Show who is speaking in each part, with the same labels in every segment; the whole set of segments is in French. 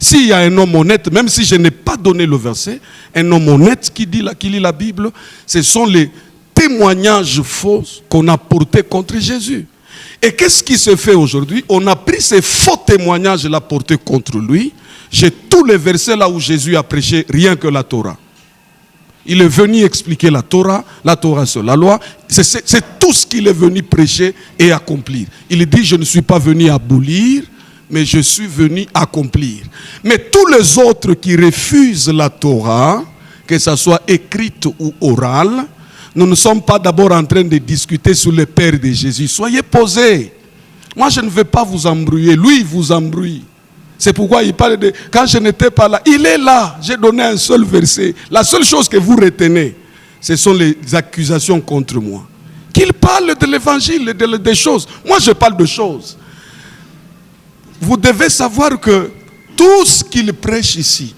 Speaker 1: S'il y a un homme honnête, même si je n'ai pas donné le verset, un homme honnête qui lit la Bible, ce sont les témoignages faux qu'on a portés contre Jésus. Et qu'est-ce qui se fait aujourd'hui? On a pris ces faux témoignages-là portés contre lui. J'ai tous les versets là où Jésus a prêché rien que la Torah. Il est venu expliquer la Torah c'est la loi. C'est tout ce qu'il est venu prêcher et accomplir. Il dit, je ne suis pas venu abolir, mais je suis venu accomplir. Mais tous les autres qui refusent la Torah, que ce soit écrite ou orale, nous ne sommes pas d'abord en train de discuter sur le Père de Jésus. Soyez posés. Moi, je ne vais pas vous embrouiller. Lui, il vous embrouille. C'est pourquoi il parle de... Quand je n'étais pas là, il est là. J'ai donné un seul verset. La seule chose que vous retenez, ce sont les accusations contre moi. Qu'il parle de l'évangile, des choses. Moi, je parle de choses. Vous devez savoir que tout ce qu'il prêche ici,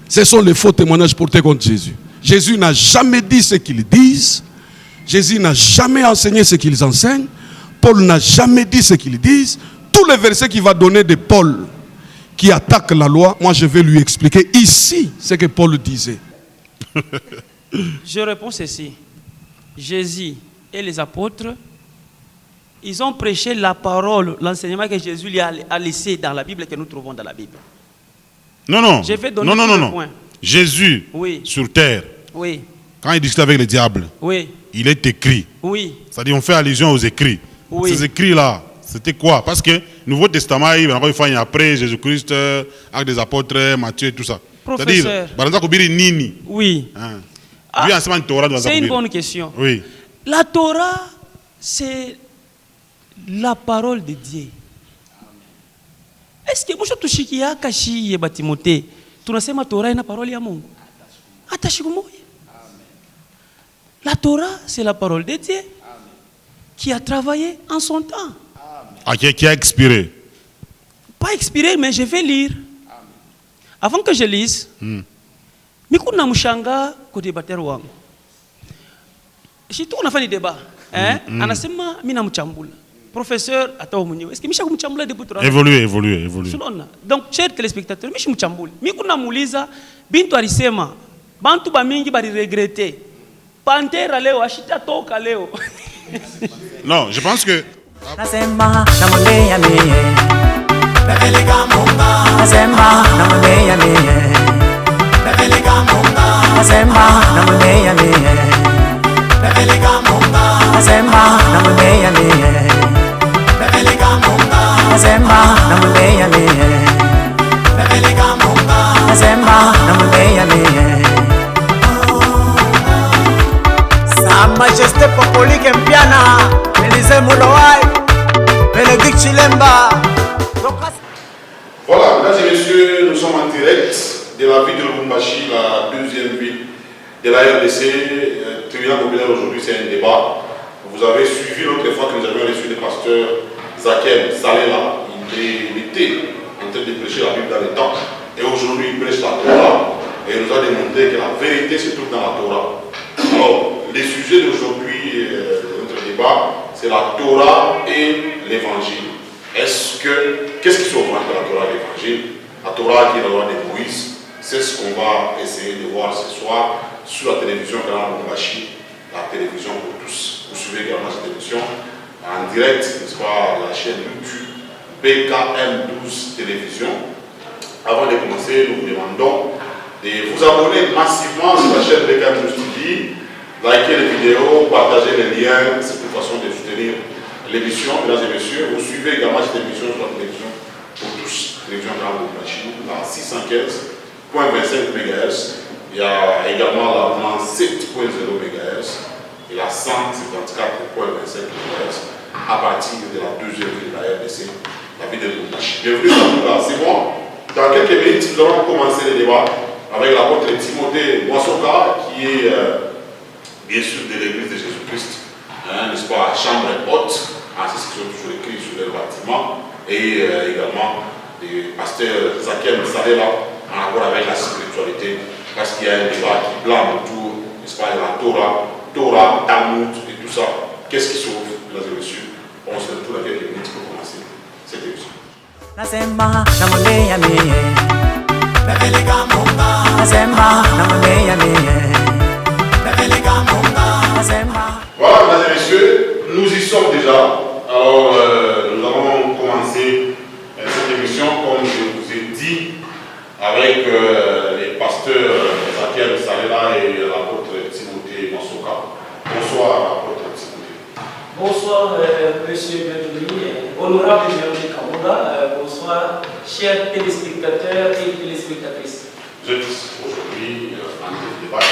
Speaker 1: ce sont les faux témoignages portés contre Jésus. Jésus n'a jamais dit ce qu'ils disent. Jésus n'a jamais enseigné ce qu'ils enseignent. Paul n'a jamais dit ce qu'ils disent. Tous les versets qu'il va donner de Paul qui attaque la loi, moi je vais lui expliquer ici ce que Paul disait.
Speaker 2: Je réponds ceci. Jésus et les apôtres, ils ont prêché la parole, l'enseignement que Jésus lui a laissé dans la Bible et que nous trouvons dans la Bible.
Speaker 3: Non.
Speaker 2: Je vais donner un point.
Speaker 3: Jésus,
Speaker 2: oui.
Speaker 3: Sur terre,
Speaker 2: oui.
Speaker 3: Quand il discute avec le diable,
Speaker 2: oui.
Speaker 3: Il est écrit.
Speaker 2: Oui.
Speaker 3: C'est-à-dire on fait allusion aux écrits.
Speaker 2: Oui.
Speaker 3: Ces écrits-là, c'était quoi? Parce que le Nouveau Testament, il va faire après Jésus-Christ, Actes des Apôtres, Matthieu et tout ça.
Speaker 2: Professeur.
Speaker 3: C'est-à-dire, Nini.
Speaker 2: Oui. C'est une bonne question.
Speaker 3: Oui.
Speaker 2: La Torah, c'est la parole de Dieu. Est-ce que moi je touche qui a caché et Timothée, tu n'as pas Torah et la parole ya Mungu? Attaché comme moi. La Torah, c'est la parole de Dieu qui a travaillé en son temps.
Speaker 3: Qui a expiré.
Speaker 2: Pas expiré, mais je vais lire. Avant que je lise, Mikuna Mushanga ko débatteur wangu. Si tu on a fait des débats, anasema mina mchambula. Professeur ata mwenyewe. Est-ce que misha kumchambula depuis tout
Speaker 3: Évoluer.
Speaker 2: Donc chers téléspectateurs, mishi mchambula. Mikuna muuliza bintu alisema bantu bamingi bali regretter. Pantera leo ashita toka leo.
Speaker 3: Non, je pense que
Speaker 4: Nasema namwambia mie Bebeleka munga Nasema namwambia mie Bebeleka munga Nasema namwambia mie Bebeleka munga Nasema namwambia mie Bebeleka munga Nasema namwambia mie Bebeleka munga Nasema namwambia mie Sa Majesté Popoli Mpiana Élysée Moulouaï Bénédicte Chilemba.
Speaker 5: Voilà, mesdames et messieurs, nous sommes en direct de la ville de Lubumbashi, la deuxième ville de la RDC. Tribunal populaire aujourd'hui, c'est un débat. Vous avez suivi l'autre fois que nous avions reçu le pasteur Zakem Salela. Il était en train de prêcher la Bible dans le temps. Et aujourd'hui, il prêche la Torah. Et il nous a démontré que la vérité se trouve dans la Torah. Alors, les sujets d'aujourd'hui, de notre débat, c'est la Torah et l'évangile. Qu'est-ce qui s'offre entre la Torah et l'évangile? La Torah qui est la loi de Moïse, c'est ce qu'on va essayer de voir ce soir sur la télévision Canal Lubumbashi, la télévision pour tous. Vous suivez également cette émission en direct, n'est-ce pas, la chaîne YouTube BKM12 Télévision. Avant de commencer, nous vous demandons de vous abonner massivement sur la chaîne BKM12 TV. Likez les vidéos, partagez les liens, c'est une façon de soutenir l'émission, mesdames et messieurs. Vous suivez également cette émission sur la télévision pour tous, télévision Canal Lubumbashi, la 615.25 MHz. Il y a également la 7.0 MHz et la 154.25 MHz à partir de la deuxième ville de la RDC, la ville de Lubumbashi. Bienvenue à vous là, c'est bon. Dans quelques minutes, nous allons commencer le débat avec l'apôtre Timothée Mwasoka qui est bien sûr de l'église de Jésus-Christ, n'est-ce pas, chambre haute, c'est ce qui sont toujours écrit sur le bâtiment, et également le pasteur Zakem Salela en rapport avec la spiritualité, parce qu'il y a un débat qui blâme autour, n'est-ce pas, de la Torah, Talmud et tout ça. Qu'est-ce qui sauve, mesdames et messieurs? On se retrouve dans quelques minutes pour commencer cette émission.
Speaker 4: Nasema namwambia mie Bebeleka Munga. Nasema namwambia mie Bebeleka Munga. Nasema.
Speaker 5: Voilà, mesdames et messieurs, nous y sommes déjà. Alors, nous allons commencer cette émission, comme je vous ai dit, avec les pasteurs Zakiel Salela et l'apôtre Timothée Masoka. Bonsoir, apôtre Timothée.
Speaker 2: Bonsoir, monsieur bienvenu, honorable Jérémy Kamoura. Bonsoir, chers téléspectateurs et téléspectatrices.
Speaker 5: Vous êtes aujourd'hui en débat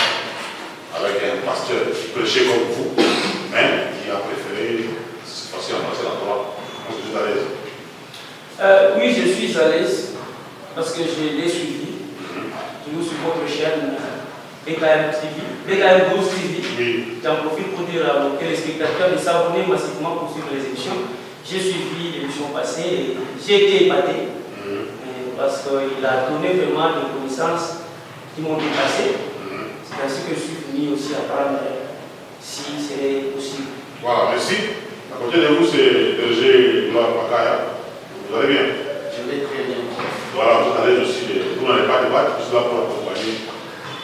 Speaker 5: avec un pasteur qui prêchait comme vous, mais qui a préféré cette fois-ci embrasser la Torah. Est-ce que vous êtes à l'aise?
Speaker 2: Oui, je suis à l'aise parce que je l'ai suivi. Toujours sur votre chaîne BKM TV, BKM Ghost TV.
Speaker 5: Oui.
Speaker 2: J'en profite pour dire à nos téléspectateurs de s'abonner massivement pour suivre les émissions. J'ai suivi l'émission passée et j'ai été épaté parce qu'il a donné vraiment des connaissances qui m'ont dépassé. C'est ainsi que je suis venu aussi apprendre si c'est possible.
Speaker 5: Voilà, merci. À côté de vous, c'est Berger Gloire Bakaya. Vous allez bien?
Speaker 6: Je vais très bien.
Speaker 5: Voilà, vous êtes à l'aise aussi. Vous n'allez pas débattre, vous êtes là pour accompagner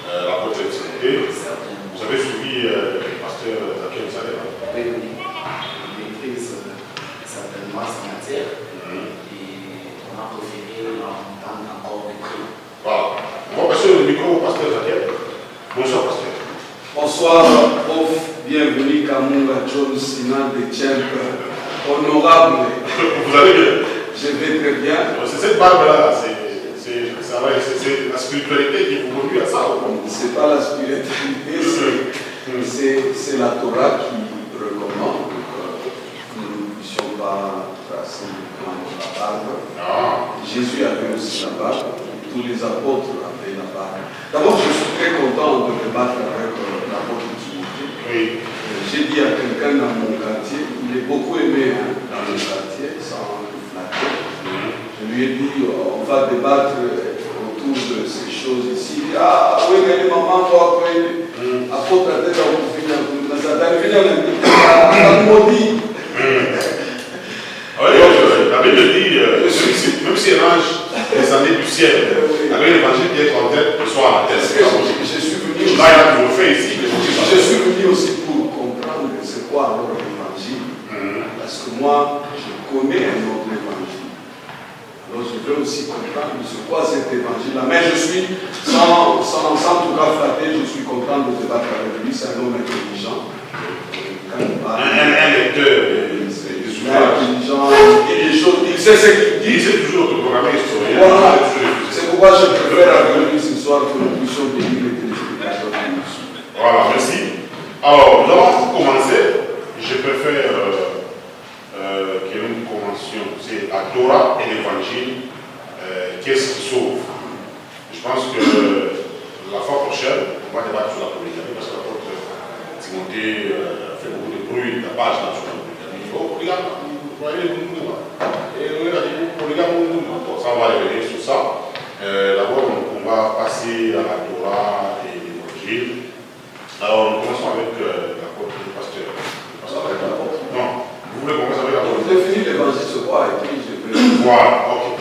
Speaker 5: l'apôtre Timothée. Vous avez suivi le pasteur Zakiel Salela.
Speaker 6: Oui, oui. Je maîtrise certainement sa matière et on a préféré l'entendre encore de près.
Speaker 5: Voilà. On va passer le micro au pasteur Zakiel. Bonsoir, pasteur.
Speaker 1: Bonsoir, prof. Bienvenue, Kamunga John Sinan de Tchemp. Honorable.
Speaker 5: Vous allez bien?
Speaker 1: Je vais très bien.
Speaker 5: C'est cette barbe-là, c'est la spiritualité qui vous conduit à ça.
Speaker 1: C'est pas la spiritualité, c'est la Torah qui recommande que nous ne puissions pas tracer le plan de la barbe. Jésus avait aussi la barbe, tous les apôtres avaient la barbe. D'abord, je suis très content de débattre avec l'apôtre Timothée.
Speaker 5: Oui.
Speaker 1: J'ai dit à quelqu'un dans mon quartier, il est beaucoup aimé dans mon quartier, sans le flatter. Je lui ai dit, on va débattre autour de ces choses ici. Ah oui, mais les mamans, moi, apôtre à tête à vous finir,
Speaker 5: La Bible dit, même si un ange descendait du ciel, avec l'évangile qui est en tête, il soit à la terre.
Speaker 1: Je suis venu
Speaker 5: là, il a toujours fait ici.
Speaker 1: Je suis venu aussi pour comprendre c'est quoi alors l'évangile. Parce que moi, je connais un autre évangile. Alors je veux aussi comprendre c'est quoi cet évangile-là. Mais je suis, sans tout cas flatter, je suis content de débattre avec lui. C'est un homme intelligent.
Speaker 5: Un lecteur.
Speaker 1: Intelligent, il sait ce qu'il dit.
Speaker 5: Il sait toujours que programmer historien.
Speaker 1: Voilà. C'est pourquoi je préfère avec lui ce soir que nous puissions bénir les téléspectateurs.
Speaker 5: Voilà, merci. Alors, nous allons commencer. Je préfère que nous commencions. C'est la Torah et l'évangile. Qu'est-ce qui sauve? Je pense que la fois prochaine, on va débattre sur la polygamie parce que l'apôtre Timothée fait beaucoup de bruit, la page là sur la polygamie. Oh, polygame, vous voyez les mouvements. Et on a dit polygame, ça on va revenir sur ça. D'abord, on va passer à la Torah et l'évangile. Alors, nous commençons avec l'apôtre du pasteur. Non, vous voulez commencer avec l'apôtre?
Speaker 1: Vous définissez l'évangile sur quoi? Et puis je vais...
Speaker 5: Voilà, ok.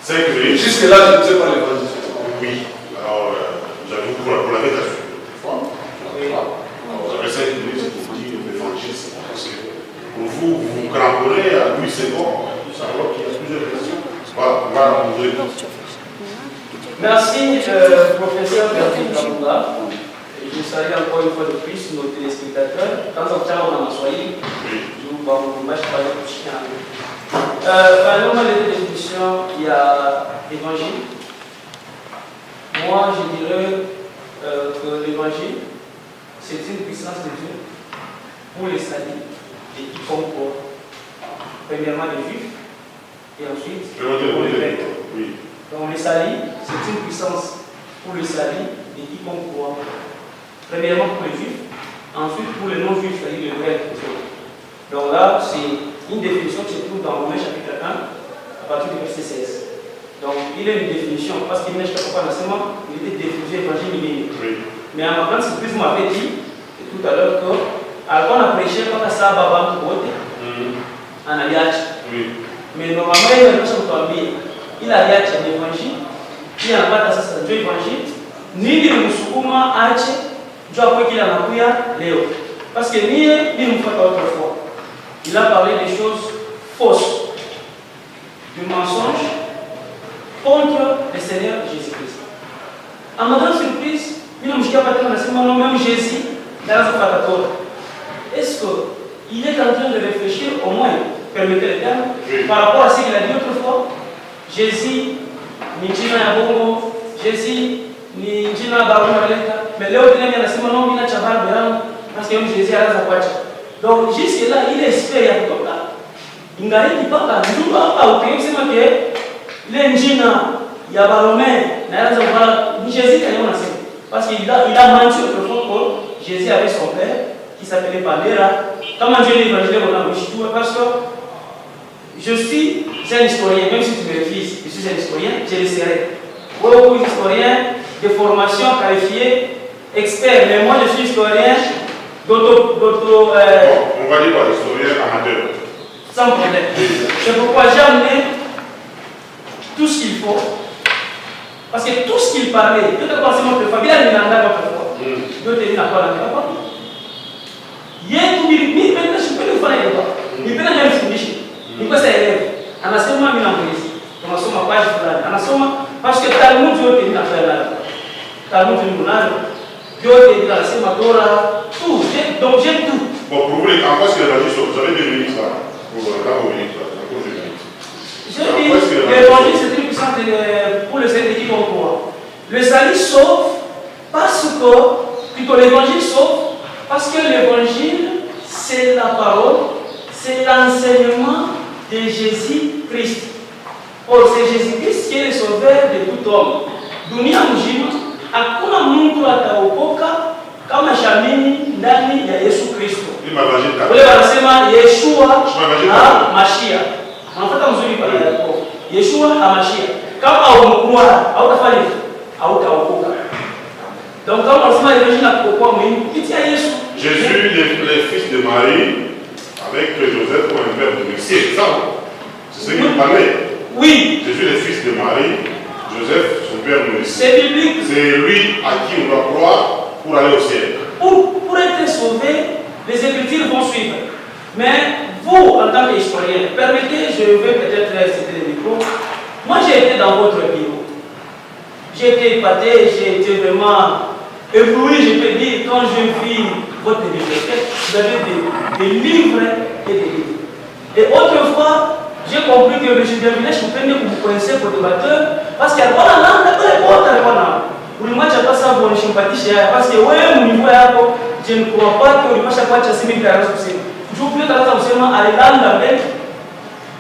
Speaker 5: 5 minutes.
Speaker 1: Jusque là, je ne sais pas l'évangile sur quoi.
Speaker 5: Oui. Alors, vous avez pour la méditation. Vous avez 5 minutes pour dire l'évangile, c'est quoi? Parce que pour vous, vous cramponnez à lui, c'est bon. Alors qu'il y a plusieurs questions. Voilà, vous voulez.
Speaker 2: Merci, professeur Bertrand Kamoura. Je salue encore une fois de plus nos téléspectateurs. De temps en temps, on en a soigné. Je vous match par le chien. Parlons de la définition, il y a l'évangile. Moi, je dirais que l'évangile, c'est une puissance de Dieu pour les salis et qui comprend premièrement les juifs et ensuite pour les grecs. Donc les salis, c'est une puissance pour les salis et qui comprend premièrement pour les juifs, ensuite pour les non-juifs, c'est-à-dire les grecs. Donc là, c'est une définition qui se trouve dans Romains chapitre 1, à partir du verset 16. Donc il y a une définition, parce qu'il n'est pas forcément, il était défini évangile minime. Mais en ma grande surprise, vous m'avez dit tout à l'heure que, alors qu'on a prêché, quand ça va en Aliage. Mais normalement, il y a une chose pour il a yacha l'évangile, il a pas ça Dieu évangile, ni de musukuma ache, Dieu après qu'il a nakuya Léo. Parce que ni nous fait autrefois. Il a parlé des choses fausses, du mensonge contre le Seigneur Jésus-Christ. À ma grande surprise, il a même Jésus dans la Fatatora. Est-ce qu'il est en train de réfléchir au moins, permettez le terme, par rapport à ce qu'il a dit autrefois? Jésus, Nijina Yabongo, Jésus, Nijina Barumaleta, mais là, il y a un Mina Chabar Béran, parce que Jésus a la Zapacha. Donc, jusque-là, il espère y avoir là. Il n'a rien dit pas là. Nous, au pays, c'est que l'Injina, Yabaromé, Jésus a rien assez. Parce qu'il a menti autrefois que Jésus avait son père, qui s'appelait Pandera. Comment Dieu l'évangile, on a réussi tout, parce que je suis un historien, même si tu me refuses, je suis un historien, je le serai. Beaucoup d'historiens de formation qualifiée, experts, mais moi je suis historien d'auto.
Speaker 5: On va dire pas historien amateur.
Speaker 2: Sans problème. C'est pourquoi j'ai amené tout ce qu'il faut. Parce que tout ce qu'il parlait, tout le pensement de famille, il a mis en avant autrefois. D'autres n'a pas la même. Il y a tout, il peut être super le faire, il peut être même finir. Il peut s'élever. On a seulement mis en place. On a seulement page on a seulement parce que Talmud Dieu est dans la Talmud Dieu est dans la Sématora, tout. Donc j'aime tout.
Speaker 5: Bon, pour vous, en quoi est-ce que l'évangile sauve? Vous avez 2 minutes là. Pour vos minutes là.
Speaker 2: Je dis, l'évangile c'est très puissant pour le Seigneur qui on croit. Le salut sauve parce que, plutôt l'évangile sauve parce que l'évangile c'est la parole, c'est l'enseignement de Jésus-Christ. Or, c'est Jésus-Christ qui est le sauveur de tout homme. Dunia mzima, hakuna mtu ataokoka kama shamini ndani ya Yesu Kristo. Wale wanasema Yeshua Mashiach. Wanafuata mzuri pale hapo. Yeshua Mashiach. Kama umkua, hautafanya hivyo. Hautaokoka. Donc kama unasema l'évangile na kuokoa muhimu kupitia Yesu.
Speaker 5: Jésus, les fils de Marie, avec Joseph pour un père de Messie, c'est ça? C'est ce qu'il parlait.
Speaker 2: Oui.
Speaker 5: Jésus, les fils de Marie, Joseph, son père de Messie.
Speaker 2: C'est biblique.
Speaker 5: C'est lui à qui on doit croire pour aller au ciel.
Speaker 2: Pour être sauvé, les Écritures vont suivre. Mais vous, en tant qu'historien, permettez, je vais peut-être citer le micro. Moi, j'ai été dans votre bureau. J'ai été épaté, j'ai été vraiment ébloui, je peux dire, quand je vis votre bibliothèque, vous avez des livres et des livres. Et autrefois, j'ai compris que le village vous prenez pour vous connaissez pour débatteur, parce qu'il y a pas la langue, il y a pas la langue. Pour le match, il n'y a pas ça pour une sympathie, parce que ouais, mon niveau est je ne crois pas que le match a pas de chasser mes carrières possible. Je vous prie de la seulement à l'âme avec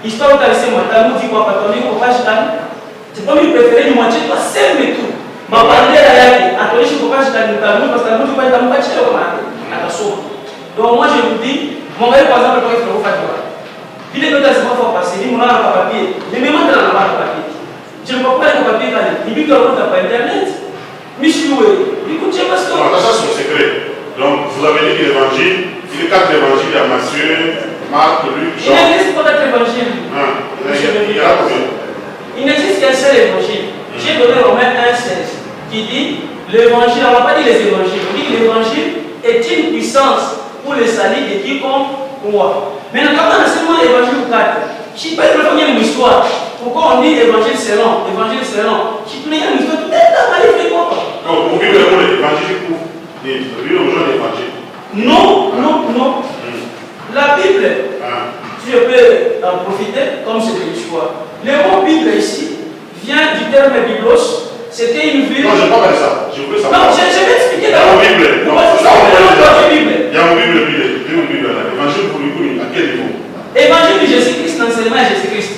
Speaker 2: histoire de laisser moi, t'as nous dit quoi, pas ton livre, pas chicane. C'est pas mes préférés, du moitié, pas seul, mais tout. Ma bannière à yaki, à ton livre, je ne peux pas chicane, parce que nous, tu vas être un match, donc moi, je vous dis, mon gars, par exemple, il faut faire quoi. Il est peut-être pas passer, il m'a un papier, mais même dans la papier. Je ne peux pas aller au papier, il dit que l'on n'a pas internet. Michoué, écoutez, parce que.
Speaker 5: Non, ça c'est son secret. Donc, vous avez dit que l'évangile, il y a 4 évangiles, il y a Matthieu, Marc, Luc, Jean.
Speaker 2: Il n'existe pas d'autre évangile.
Speaker 5: Il y a combien?
Speaker 2: Il n'existe qu'un seul évangile. J'ai donné Romains 1,16 qui dit l'évangile, on n'a pas dit les évangiles, on dit que l'évangile est une puissance pour le salut de quiconque croit. Maintenant, quand on a seulement l'évangile 4, je ne sais pas une histoire. Pourquoi on dit évangile selon? Évangile selon. Je ne sais pas une histoire. Tout est là, il fait quoi?
Speaker 5: Donc, vous vivez l'évangile pour vivre aux gens l'évangile.
Speaker 2: Non, non, non. La Bible, tu peux en profiter comme c'est de l'histoire. Le mot Bible ici vient du terme biblos. C'était une ville.
Speaker 5: Non, je ne parle pas de ça. Je voulais savoir.
Speaker 2: Non, je vais expliquer
Speaker 5: dans la Bible.
Speaker 2: Il y a
Speaker 5: une Bible là. Évangile pour lui, à quel niveau?
Speaker 2: Évangile de Jésus-Christ, l'enseignement de Jésus-Christ.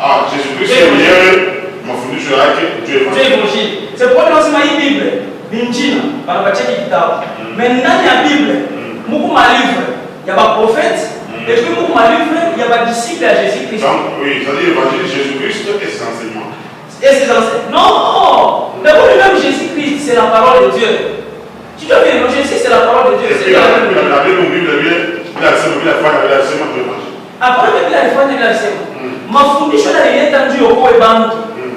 Speaker 5: Ah, Jésus-Christ, c'est le m'a fourni sur la Dieu évangile.
Speaker 2: C'est pour l'enseignement de la Bible. Binjina, par le qui Kitao. Maintenant, il y a la Bible. Beaucoup de livres. Il y a des prophètes. Et puis, beaucoup de livres, il y a des disciples à Jésus-Christ.
Speaker 5: Donc, oui, c'est-à-dire l'évangile de Jésus-Christ et ses enseignements.
Speaker 2: Et ses enseignements. Non! D'abord, lui-même, Jésus-Christ, c'est la parole de Dieu. Tu dois bien, Jésus, c'est la parole de Dieu.
Speaker 5: Il a Bible, il a l'enseignement de l'évangile.
Speaker 2: Après que la réforme de la sema. Mafundisho yanaleta ndio kwa bantu.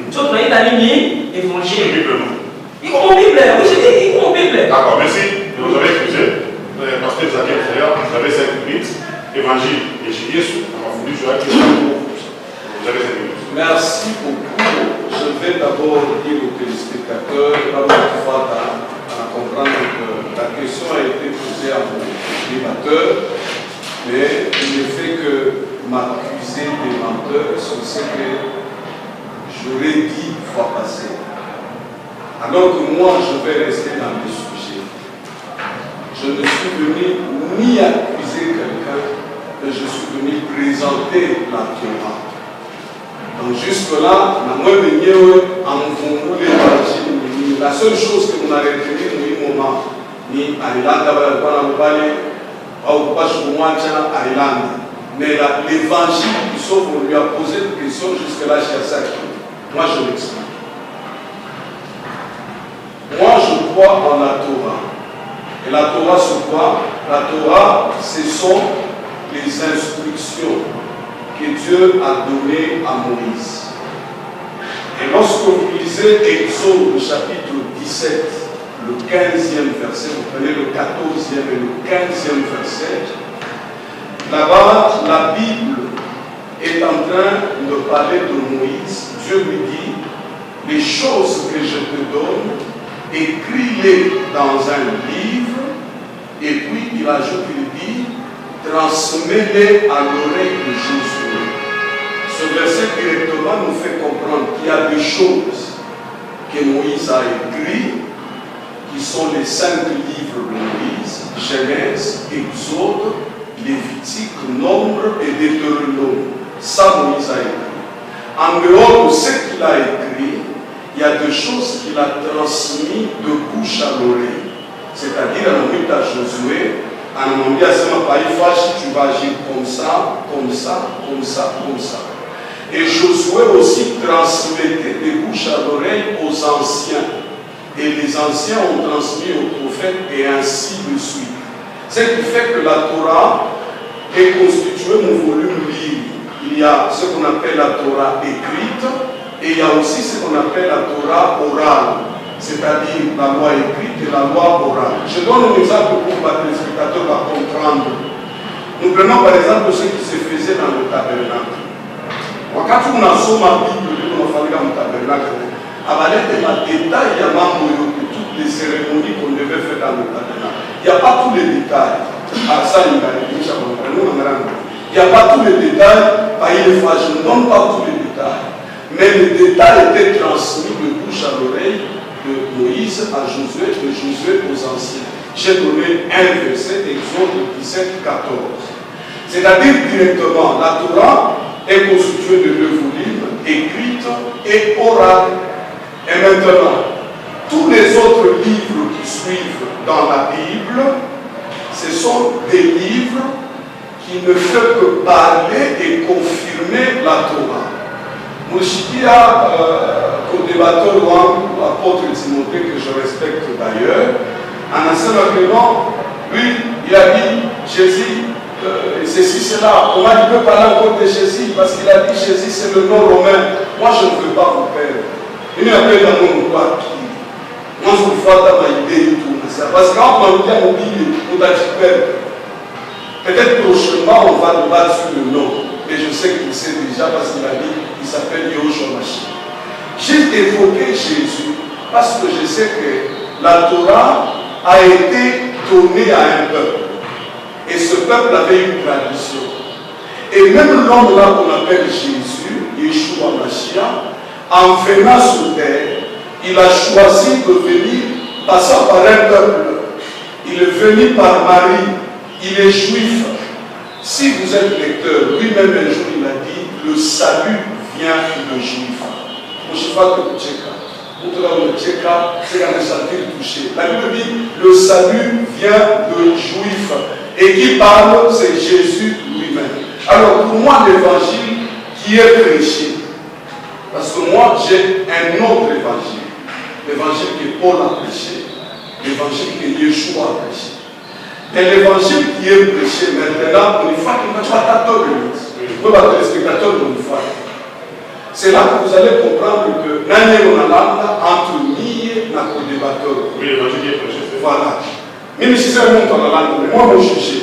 Speaker 2: Sio tunaita nini? Évangile. Il comme Bible. Oui, je dis il comme Bible.
Speaker 5: D'accord, merci. Vous avez excusé. Pasteur Zaki Frère, vous avez 5 minutes. Évangile et Jésus, Mafundisho vous avez 5 minutes.
Speaker 1: Merci beaucoup. Je vais d'abord dire aux téléspectateurs, d'abord à comprendre que la question a été posée à mon débatteur, mais il ne fait que m'accuser des menteurs sur ce que j'aurais dit fois passée. Alors que moi, je vais rester dans le sujet. Je ne suis venu ni accuser quelqu'un, mais je suis venu présenter la Torah. Donc jusque-là, la seule chose que nous avons retenue, mais l'évangile, sauf qu'on lui a posé une question jusque-là chez Saki. Moi, je l'explique. Moi, je crois en la Torah. Et la Torah, c'est quoi? La Torah, ce sont les instructions que Dieu a donné à Moïse. Et lorsque vous lisez Exode chapitre 17, le 15e verset, vous prenez le 14e et le 15e verset, là-bas, la Bible est en train de parler de Moïse. Dieu lui dit, les choses que je te donne, écris-les dans un livre, et puis il ajoute, il dit, transmets-les à l'oreille de Josué. Ce verset directement nous fait comprendre qu'il y a des choses que Moïse a écrites, qui sont les 5 livres de Moïse, Genèse, Exode, Lévitique, Nombre et Deutéronome. Ça, Moïse a écrit. En dehors de ce qu'il a écrit, il y a des choses qu'il a transmises de bouche à l'oreille. C'est-à-dire, on dit à Josué, on dit à ce tu vas agir comme ça, comme ça, comme ça, comme ça. Et Josué aussi transmettait de bouche à l'oreille aux anciens. Et les anciens ont transmis aux prophètes et ainsi de suite. Ce qui fait que la Torah est constituée d'un volume libre. Il y a ce qu'on appelle la Torah écrite et il y a aussi ce qu'on appelle la Torah orale, c'est-à-dire la loi écrite et la loi orale. Je donne un exemple pour que les téléspectateurs va comprendre. Nous prenons par exemple ce qui se faisait dans le tabernacle. Quand on a somme la Bible, on a fallu dans le tabernacle, il y a des détails, il y a toutes les cérémonies qu'on devait faire dans le tabernacle. Il n'y a pas tous les détails. Il n'y a pas tous les détails, je ne donne pas tous les détails. Mais les détails étaient transmis de bouche à l'oreille de Moïse à Josué, de Josué aux anciens. J'ai donné un verset, Exode 17, 14. C'est-à-dire directement, la Torah est constituée de 2 volumes, écrite et orale. Et maintenant, tous les autres livres qui suivent dans la Bible, ce sont des livres qui ne font que parler et confirmer la Torah. Mouchikia, co-débatteur l'apôtre Timothée, que je respecte d'ailleurs, en enseignement, lui, il a dit Jésus, ceci, cela. Comment il peut parler encore de Jésus? Parce qu'il a dit Jésus, c'est le nom romain. Moi, je ne veux pas vous perdre. Il n'y a pas dans mon droit qui. Moi, je veux faire dans ma idée et tout. Parce que quand on a oublié, on a dit perdre. Peut-être prochainement, on va débattre sur le nom. Et je sais qu'il sait déjà parce qu'il a dit qu'il s'appelle Yahushua Mashiach. J'ai évoqué Jésus parce que je sais que la Torah a été donnée à un peuple. Et ce peuple avait une tradition. Et même l'homme là qu'on appelle Jésus, Yeshua Mashiach, en venant sur terre, il a choisi de venir passant par un peuple. Il est venu par Marie. Il est juif. Si vous êtes lecteur, lui-même un jour il a dit, le salut vient de juif. Je ne sais pas que vous checkez. La Bible dit, le salut vient de juif. Et qui parle, c'est Jésus lui-même. Alors pour moi, l'évangile qui est prêché, parce que moi j'ai un autre évangile, l'évangile que Paul a prêché, l'évangile que Yeshua a prêché. Et l'évangile qui est prêché maintenant, on y fait une pour les téléspectateurs de nous voir. C'est là que vous allez comprendre que Nani Ronalanda entre nié et co-débatteur.
Speaker 5: Oui, l'évangile est prêché.
Speaker 1: Voilà. Même si c'est un monde en Hollande, mais moi, je juge.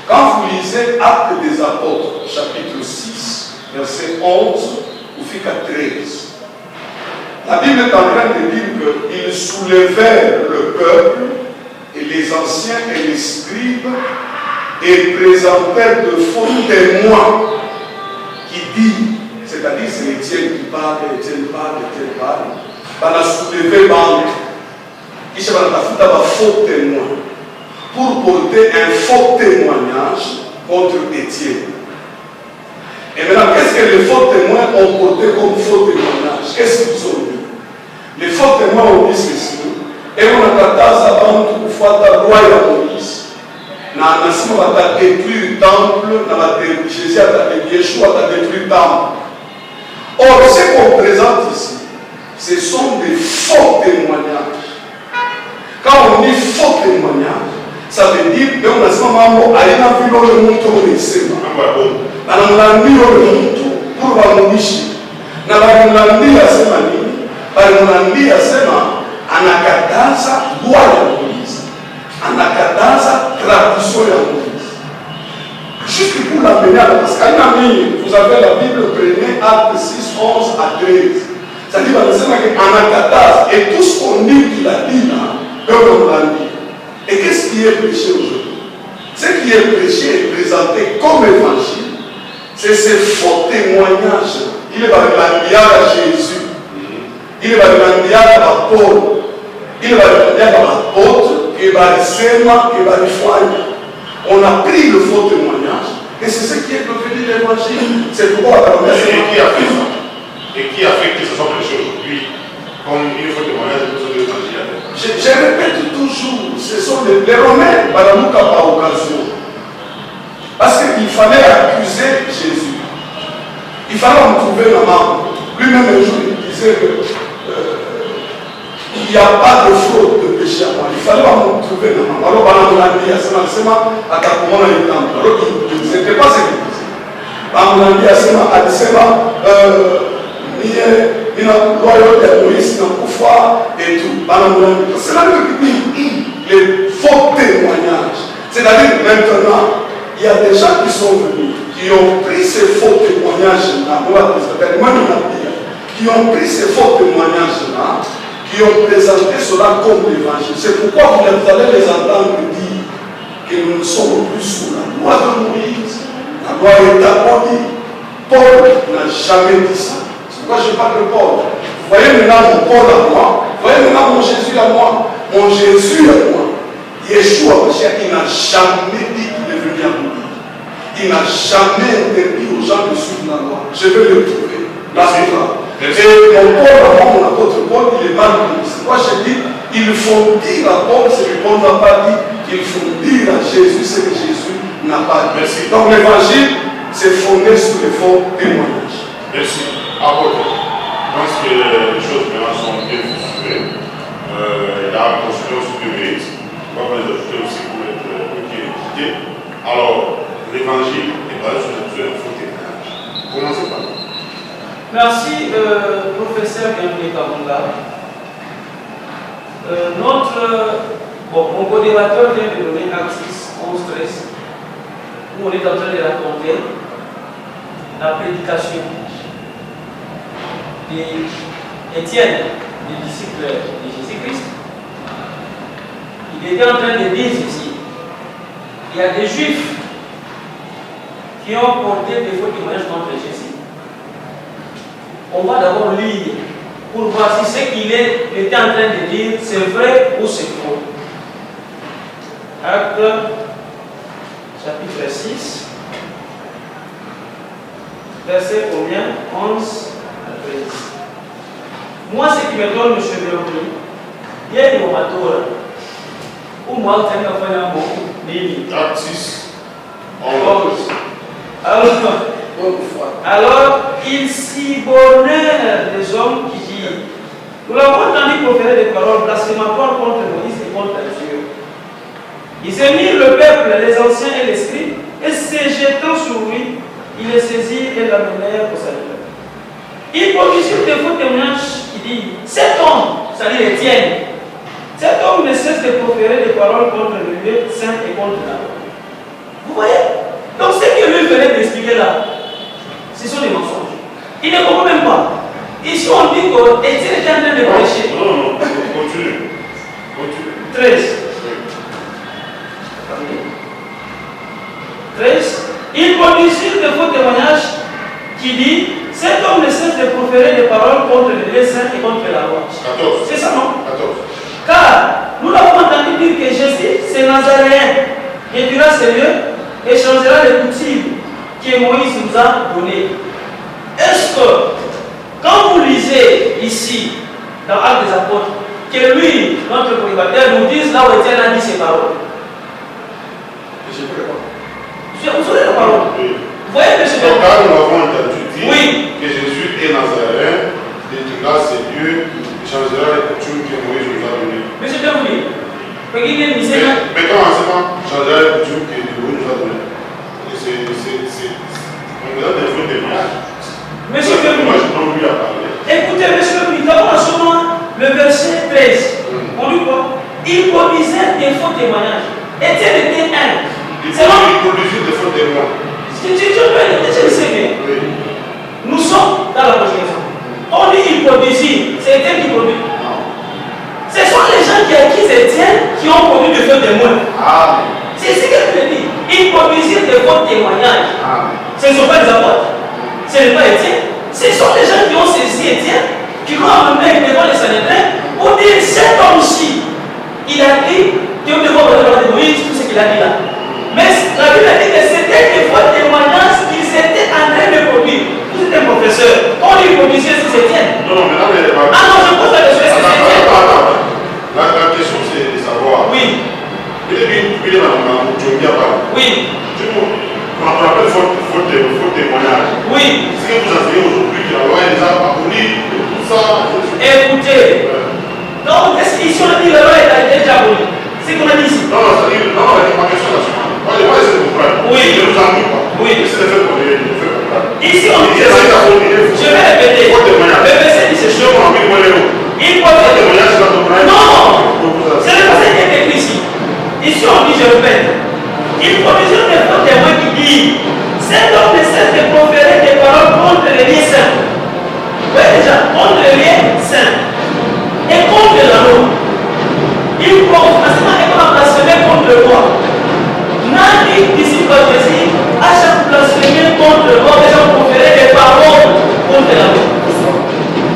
Speaker 1: Quand vous lisez Actes des Apôtres, chapitre 6, verset 11, vous fiquez à 13. La Bible est en train de dire qu'ils soulevèrent le peuple et les anciens et les scribes et présentèrent de faux témoins qui disent, c'est-à-dire c'est Étienne qui parle, Étienne parle, va la soulever bande, qui se va la faux témoin pour porter un faux témoignage contre Étienne. Et maintenant, qu'est-ce que les faux témoins ont porté comme faux témoignage? Qu'est-ce qu'ils ont dit? Les faux témoins ont dit ceci. Et on a kataza bantu kufuata loi ya Moïse. Na nasema va détruire le temple, Jésus a Yeshua a détruit le temple. Or, ce qu'on présente ici, ce sont des faux témoignages. Quand on dit faux témoignage, ça veut dire que on a ce moment aina vilo le monde au lycée. Banamlandi le monde pour bamunishi. Na banamlandi asema nini? Banamlandi asema anakataza loi ya Moïse. Anakataza tradition ya Moïse. Juste pour l'amener à la parce qu'à vous avez la Bible, prenez Actes 6, 11 à 13. C'est-à-dire que et tout ce qu'on dit qu'il a dit là, on l'a dit. Et qu'est-ce qui est prêché aujourd'hui? Ce qui est prêché et présenté comme évangile, c'est ces faux témoignages. Il va demander à Jésus, il va demander à Paul, il va demander à l'apôtre, il va dire il va dire on a pris le faux témoignage, et c'est ce qui est devenu l'évangile. C'est pourquoi la promesse.
Speaker 5: Et qui a fait ça? Et qui a fait que ce soit prêché aujourd'hui comme il faut témoigner de ce l'évangile?
Speaker 1: Je répète toujours, ce sont les Romains, par occasion. Parce qu'il fallait accuser Jésus. Il fallait en trouver la main. Lui-même, un jour, il disait qu'il n'y a pas de fraude de péché à moi. Il fallait en trouver la main. Alors, on a dit à Sema, à Takoumana, il temple. Alors, ce n'était pas ce qu'il disait. On a dit à Sema, il y a une loyauté à Moïse, il y a un pouvoir et tout. C'est là que les faux témoignages. C'est-à-dire maintenant, il y a des gens qui sont venus, qui ont pris ces faux témoignages-là, qui ont pris ces faux témoignages-là, qui ont présenté cela comme l'évangile. C'est pourquoi vous allez les entendre dire que nous ne sommes plus sous la loi de Moïse. La loi est abolie. Paul n'a jamais dit ça. Moi, je parle de Paul. Vous voyez maintenant mon Paul à moi. Vous voyez maintenant mon Jésus à moi. Mon Jésus à moi. Yeshua, il n'a jamais dit qu'il est venu à mourir. Il n'a jamais interdit aux gens de suivre la loi. Je vais le trouver. Là, c'est là. Et mon Paul à moi, mon apôtre Paul, il est mal connu. Moi, je dis, il faut dire à Paul ce que Paul n'a pas dit. Il faut dire à Jésus ce que Jésus n'a pas dit.
Speaker 5: Merci.
Speaker 1: Donc l'évangile, c'est fondé sur les faux témoignages.
Speaker 5: Merci. Apôtre, je pense que les choses maintenant sont bien structurées. La conséquence de mérite, on va les ajouter aussi pour être équité. Alors, l'évangile est basé sur un faux témoignage. Commencez par là.
Speaker 2: Merci, professeur Gabriel Kabonga. Mon co-débatteur vient de donner Acte 6, 11, 13, où on est en train de raconter la prédication d'Étienne, des disciples de Jésus-Christ. Il était en train de dire ceci. Il y a des Juifs qui ont porté des faux témoignages contre Jésus. On va d'abord lire pour voir si ce qu'il était en train de dire, c'est vrai ou c'est faux. Acte, chapitre 6, verset combien? 11 à 13. Moi, ce qui me donne, M. Béouli, il y a une oratoire. Ou moi, je vais faire un mot.
Speaker 5: Acte 6, 11.
Speaker 2: Alors, il s'y bornèrent des hommes qui disent, nous l'avons entendu proférer des paroles blasphématoires contre Moïse et contre Dieu. Ils émirent le peuple, les anciens et les scribes, et se jetant sur lui, ils le saisirent et l'amenèrent au salut. Ils produisirent des faux témoignages qui disent cet homme, c'est-à-dire Étienne, cet homme ne cesse de proférer des paroles contre le lieu saint et contre la loi. Vous voyez? Donc ce que lui venait d'expliquer là, ce sont des mensonges. Il ne comprend même pas. Ici on dit qu'Étienne était en train de prêcher.
Speaker 5: Non, continue.
Speaker 2: 13. 13. Il produisirent de faux témoignages qui dit cet homme ne cesse de proférer des paroles contre le lieu saint et contre la loi.
Speaker 5: 14.
Speaker 2: C'est ça, non?
Speaker 5: 14.
Speaker 2: Car nous l'avons entendu dire que Jésus, c'est Nazaréen, réduira ces lieux et changera les coutumes que Moïse nous a données. Est-ce que, quand vous lisez ici, dans Actes des Apôtres, que lui, notre prédicateur, nous dise là où Étienne a dit ces paroles? Vous savez la parole?
Speaker 5: Oui.
Speaker 2: Vous voyez, monsieur
Speaker 5: Donc, car nous avons entendu dire
Speaker 2: oui.
Speaker 5: que Jésus est Nazaréen, détruira ces lieux, et changera les coutumes que Moïse nous a données.
Speaker 2: Monsieur Demouli, regardez le
Speaker 5: Mais comment changera les coutumes que Moïse nous a données? On nous a des faux témoignages.
Speaker 2: Monsieur
Speaker 5: Moi, je n'ai plus à parler.
Speaker 2: écoutez, monsieur Demouli, d'abord en ce moment, le verset 13. On dit quoi? Il produisait des faux témoignages. Étienne était un.
Speaker 5: Il produisait des faux témoins.
Speaker 2: Je sais bien. Nous sommes dans la conjugaison. On dit il produisit, c'est Étienne qui produit. Ce sont les gens qui acquis Étienne qui ont produit de faux témoins. C'est ce que je dis. Ils produisirent de faux témoignages. Ce ne sont pas des apôtres. Ce n'est pas Étienne. Ce sont les gens qui ont saisi Étienne, qui l'ont amené devant les Sanhédrins pour dire cet homme-ci, il a dit que nous devons regarder Moïse, tout ce qu'il a dit là. Mais la Bible a dit que c'était des faux témoignages qu'ils étaient en train de produire. Vous êtes un professeur. On lui produisait si c'est Étienne.
Speaker 5: Non, mais là, mais
Speaker 2: ah non, je pose la question, est-ce que c'est Étienne?
Speaker 5: La question, c'est de savoir.
Speaker 2: Oui.
Speaker 5: Il est dans mon Djomia.
Speaker 2: Oui.
Speaker 5: On appelle faux témoignage.
Speaker 2: Oui.
Speaker 5: Ce que vous enseignez aujourd'hui, que la loi est déjà abolie, tout ça.
Speaker 2: Écoutez. Donc, est-ce qu'ici on a dit que la loi est déjà abolie? C'est ce qu'on a dit ici.
Speaker 5: Non, c'est-à-dire, non, ma question là, moi, je vais comprendre.
Speaker 2: Oui.
Speaker 5: Je ne vous en dis pas.
Speaker 2: Oui.
Speaker 5: C'est le fait qu'on est comprendre.
Speaker 2: Ici, on dit. Je vais répéter.
Speaker 5: Faux témoignage.
Speaker 2: Le verset dit c'est sûr. Il faut
Speaker 5: Faux témoignage, c'est la comprendre.
Speaker 2: non. C'est le verset qui est écrit ici. Ici, on dit, je répète. Il produisait des faux témoins qui disent cet homme ne cesse de proférer des paroles contre les liens saints. Oui, déjà, contre les liens saints. Et contre la loi. Il prouve facilement et comme blasphémer contre le roi. Nani, disciple de Jésus, à chaque blasphémie contre le roi, déjà proférer des paroles contre la loi.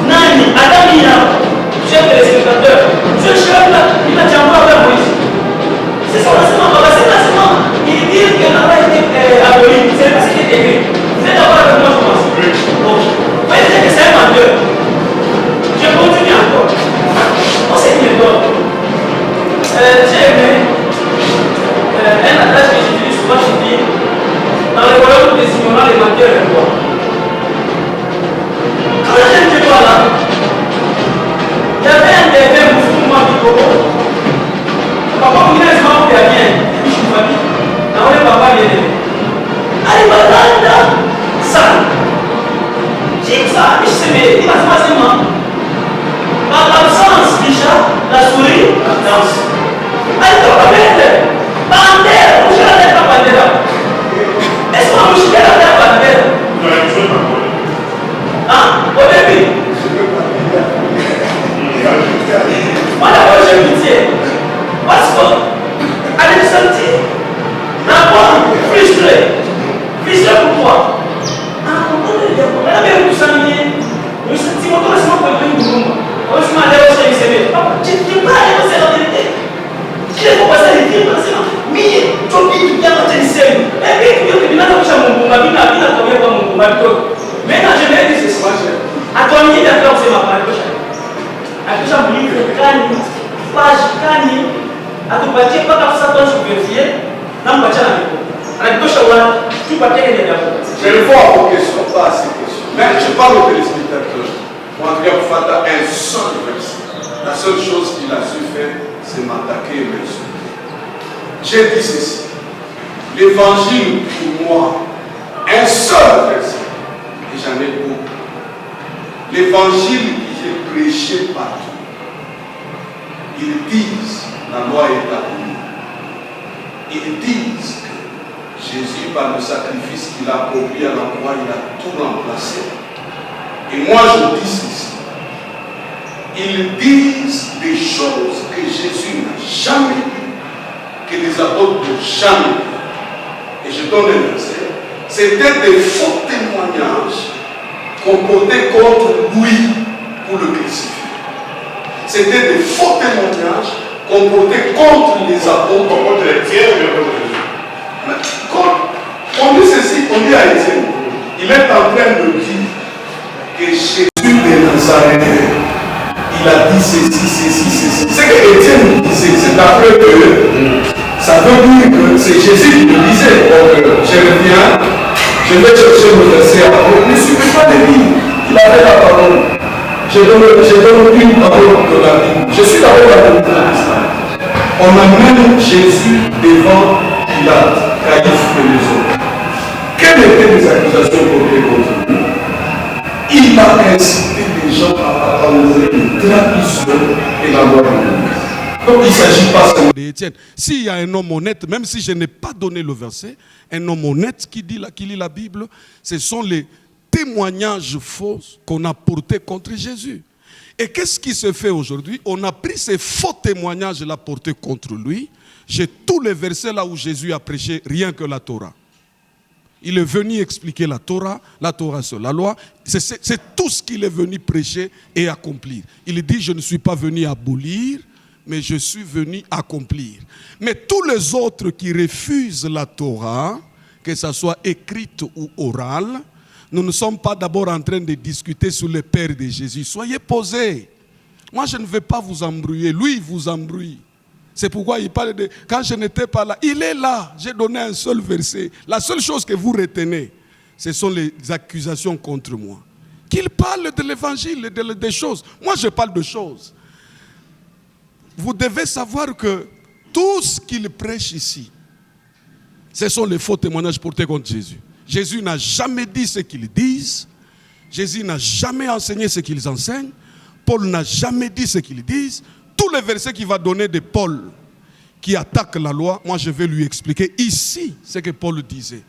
Speaker 2: Nani, Adamina, chef des spectateurs, ce chef là, il a déjà envoyé Moïse. C'est son enseignement, il dit que la loi était abolie, c'est parce qu'il est écrit. Vous êtes d'accord avec moi, je pense? Oui. Bon. Vous voyez que c'est un menteur. Je continue encore. On s'est dit encore. J'ai aimé un adage que j'utilise souvent, je dis dans le royaume des ignorants, les menteurs et quoi. Quand j'étais pas là, il y avait un des mêmes mouvements du Congo. Papa, vous venez de m'en faire bien. Et puis je suis famille. Dans le papa, il est aimé. Allez, madame, ça. J'ai ça, je sais, mais il m'a fait facilement. En l'absence, déjà, la souris danse. Allez, papa, bête. Bandère, vous avez la tête à bandère. Est-ce qu'on a mouché la tête à bandère? Hein? Au début. Moi, d'abord, j'ai pitié. Parce que, allez me sentir d'abord frustré. Frustré pourquoi? Ah, pourquoi ne le pas? Elle avait tout s'ennuyer. Je me suis dit, mon corps, c'est mon problème du monde. On se met à l'air au sein du CV. Papa, tu ne peux pas aller au sein de la vérité. Tu ne peux pas passer les films, parce que, mais, tu as dit, tu viens dans le CV. Et puis, tu dis, tu viens dans mon combat, tu viens dans mon combat. Maintenant, je vais dire ceci. À ton niveau, il y a fait ma part. À tout ça, livre, Kani, page, Kani. Atupatie mpaka sasa tunashughulizia na mbachana miko. Anatosha watu tu patie ile jambo.
Speaker 1: Je le vois aux questions, pas à ces questions. Mais je parle aux téléspectateurs. Pour André Fata, un seul verset. La seule chose qu'il a su faire, c'est m'attaquer et m'insulter. J'ai dit ceci. L'évangile, pour moi, un seul verset, et j'en ai beaucoup. L'évangile que j'ai prêché partout, ils disent la loi est abolie. Ils disent que Jésus, par le sacrifice qu'il a accompli à la croix, il a tout remplacé. Et moi je dis ceci. Ils disent des choses que Jésus n'a jamais dit, que les apôtres n'ont jamais dit. Et je donne un verset. C'était des faux témoignages qu'on portait contre lui pour le crucifier. C'était des faux témoignages qu'on portait contre les apôtres.
Speaker 5: Contre les tiers ou contre Jésus?
Speaker 1: On dit ceci, on dit à Étienne, il est en train de dire que Jésus de Nazareth, il a dit ceci. C'est que Étienne disait, c'est d'après eux, ça veut dire que c'est Jésus qui le disait. Donc je reviens, je vais chercher le verset après. Ne suivez pas les livres, il avait la parole. Je donne une parole de la Bible. Je suis d'abord la Bible. On amène Jésus devant Pilate, Caïphe et les autres. Quelles étaient les accusations portées contre lui? Il a incité les gens à enlever les traditions et la loi de Dieu. Donc il ne s'agit pas seulement d'Étienne. S'il y a un homme honnête, même si je n'ai pas donné le verset, un homme honnête qui lit la Bible, ce sont les témoignages faux qu'on a portés contre Jésus. Et qu'est-ce qui se fait aujourd'hui? On a pris ces faux témoignages-là portés contre lui. J'ai tous les versets là où Jésus a prêché rien que la Torah. Il est venu expliquer la Torah c'est la loi. C'est tout ce qu'il est venu prêcher et accomplir. Il dit, je ne suis pas venu abolir, mais je suis venu accomplir. Mais tous les autres qui refusent la Torah, que ce soit écrite ou orale, nous ne sommes pas d'abord en train de discuter sur le Père de Jésus. Soyez posés. Moi, je ne vais pas vous embrouiller. Lui, il vous embrouille. C'est pourquoi il parle de... Quand je n'étais pas là, il est là. J'ai donné un seul verset. La seule chose que vous retenez, ce sont les accusations contre moi. Qu'il parle de l'évangile, des choses. Moi, je parle de choses. Vous devez savoir que tout ce qu'il prêche ici, ce sont les faux témoignages portés contre Jésus. Jésus n'a jamais dit ce qu'ils disent. Jésus n'a jamais enseigné ce qu'ils enseignent. Paul n'a jamais dit ce qu'ils disent. Tous les versets qu'il va donner de Paul qui attaque la loi, moi je vais lui expliquer ici ce que Paul disait.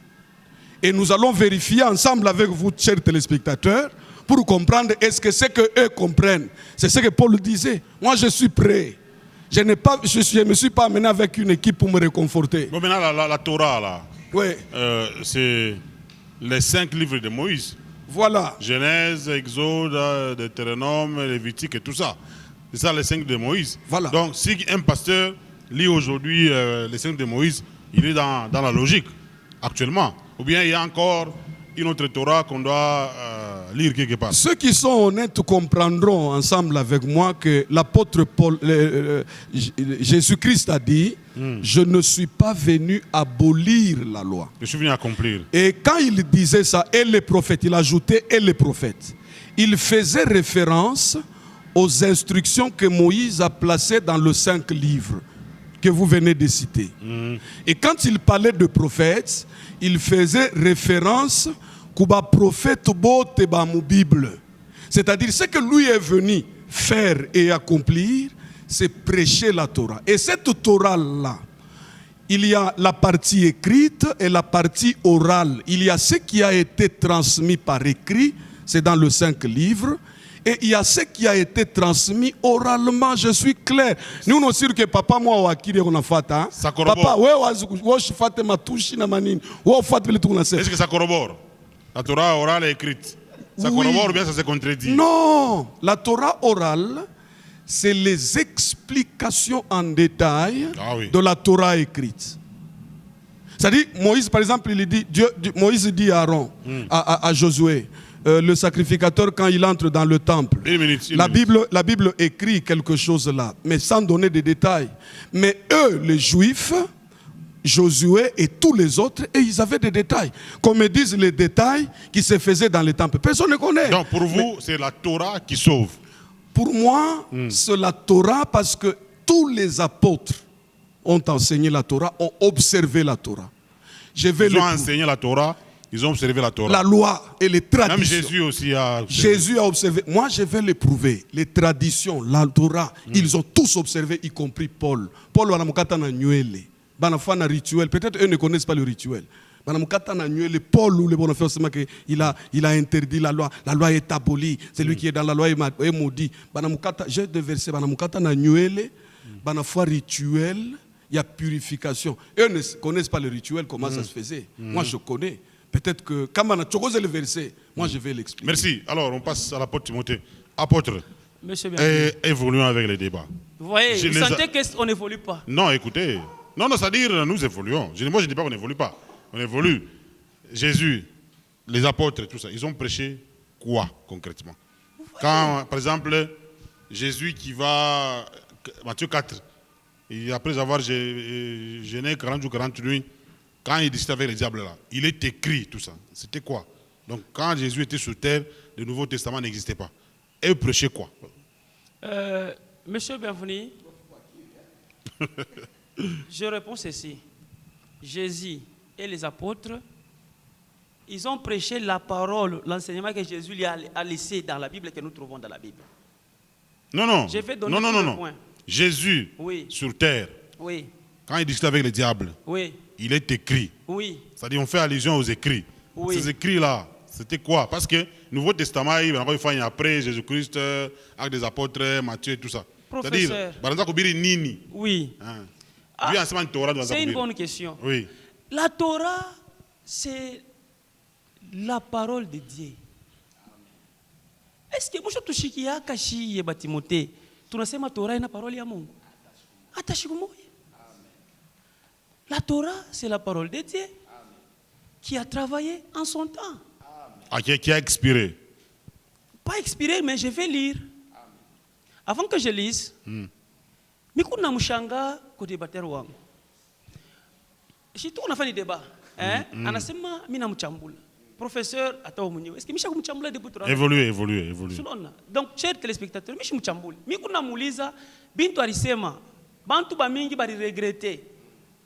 Speaker 1: Et nous allons vérifier ensemble avec vous, chers téléspectateurs, pour comprendre est-ce que ce qu'eux comprennent, c'est ce que Paul disait. Moi je suis prêt. Je ne me suis pas amené avec une équipe pour me réconforter.
Speaker 3: Bon, maintenant la Torah là.
Speaker 1: Oui.
Speaker 3: C'est les 5 livres de Moïse.
Speaker 1: Voilà.
Speaker 3: Genèse, Exode, Deutéronome, Lévitique et tout ça. C'est ça les 5 de Moïse.
Speaker 1: Voilà.
Speaker 3: Donc si un pasteur lit aujourd'hui les 5 de Moïse, il est dans la logique actuellement. Ou bien il y a encore une autre Torah qu'on doit lire quelque part.
Speaker 1: Ceux qui sont honnêtes comprendront ensemble avec moi que l'apôtre Paul, Jésus-Christ a dit, je ne suis pas venu abolir la loi.
Speaker 3: Je suis venu accomplir.
Speaker 1: Et quand il disait ça, et les prophètes, il ajoutait et les prophètes, il faisait référence aux instructions que Moïse a placées dans les 5 livres que vous venez de citer. Et quand il parlait de prophètes, il faisait référence à prophète bote ba mu Bible. C'est-à-dire ce que lui est venu faire et accomplir, c'est prêcher la Torah. Et cette Torah-là, il y a la partie écrite et la partie orale. Il y a ce qui a été transmis par écrit, c'est dans les 5 livres. Et il y a ce qui a été transmis oralement, je suis clair. Nous, nous sommes que papa, moi, on a fait. Papa,
Speaker 3: est-ce que ça corrobore? La Torah orale est écrite. Ça corrobore ou bien ça se contredit?
Speaker 1: Non, la Torah orale, c'est les explications en détail de la Torah écrite. C'est-à-dire, Moïse, par exemple, Moïse dit à Aaron, à Josué, le sacrificateur, quand il entre dans le temple, la Bible écrit quelque chose là, mais sans donner de détails. Mais eux, les Juifs, Josué et tous les autres, et ils avaient des détails. Comme ils disent les détails qui se faisaient dans le temple. Personne ne connaît.
Speaker 3: Donc pour vous, c'est la Torah qui sauve?
Speaker 1: Pour moi, c'est la Torah parce que tous les apôtres ont enseigné la Torah, ont observé la Torra.
Speaker 3: Ils ont enseigné la Torah, ils ont observé la Torah.
Speaker 1: La loi et les traditions.
Speaker 3: Même Jésus aussi a observé.
Speaker 1: Jésus a observé. Moi, je vais les prouver. Les traditions, la Torah, ils ont tous observé, y compris Paul. Paul, rituel. Peut-être eux ne connaissent pas le rituel. Paul ou le bon affaire, il a interdit la loi. La loi est abolie. Celui qui est dans la loi est maudit. J'ai deux versets. Rituel, il y a purification. Eux ne connaissent pas le rituel, comment ça se faisait. Moi, je connais. Peut-être que quand on a choisi le verset, moi je vais l'expliquer.
Speaker 3: Merci. Alors, on passe à l'apôtre Timothée. Apôtre, évoluons avec les débats.
Speaker 2: Vous voyez, vous sentez qu'on n'évolue pas.
Speaker 3: Non, écoutez. Non, c'est-à-dire, nous évoluons. Moi, je ne dis pas qu'on n'évolue pas. On évolue. Jésus, les apôtres, tout ça, ils ont prêché quoi, concrètement? Quand, par exemple, Jésus qui va, Matthieu 4, et après avoir gêné 40 jours, 40 nuits, quand il discutait avec les diables là, il est écrit tout ça. C'était quoi? Donc quand Jésus était sur terre, le Nouveau Testament n'existait pas. Et il prêchait quoi?
Speaker 2: Monsieur Bienvenu, je réponds ceci. Jésus et les apôtres, ils ont prêché la parole, l'enseignement que Jésus lui a laissé dans la Bible et que nous trouvons dans la Bible.
Speaker 3: Non.
Speaker 2: Je vais donner
Speaker 3: non.
Speaker 2: point.
Speaker 3: Jésus, sur terre, quand il discutait avec les diables, il est écrit. C'est-à-dire, on fait allusion aux écrits. Ces écrits-là, c'était quoi? Parce que le Nouveau Testament, il faut après Jésus-Christ, Actes des Apôtres, Matthieu et tout ça.
Speaker 2: Professeur.
Speaker 3: C'est-à-dire, Nini.
Speaker 2: Oui. C'est une bonne question.
Speaker 3: Oui.
Speaker 2: La Torah, c'est la parole de Dieu. Est-ce que mwisho tushikia kashi yeba Timothée tunasema Torah ina parole ya Mungu? Hata siku moja. La Torah, c'est la parole de Dieu qui a travaillé en son temps.
Speaker 3: Qui a expiré.
Speaker 2: Pas expiré, mais je vais lire. Avant que je lise, miku na mshanga kwa debater wangu. Shitu unafanya débat, anasema mimi namchambula. Professeur atao mwenyewe. Est-ce que misha kumchambula depuis tout à l'heure?
Speaker 3: Évoluer.
Speaker 2: Donc chers téléspectateurs, mishi mchambuli. Miku namuuliza bintu alisema bantu ba mingi bali regretter.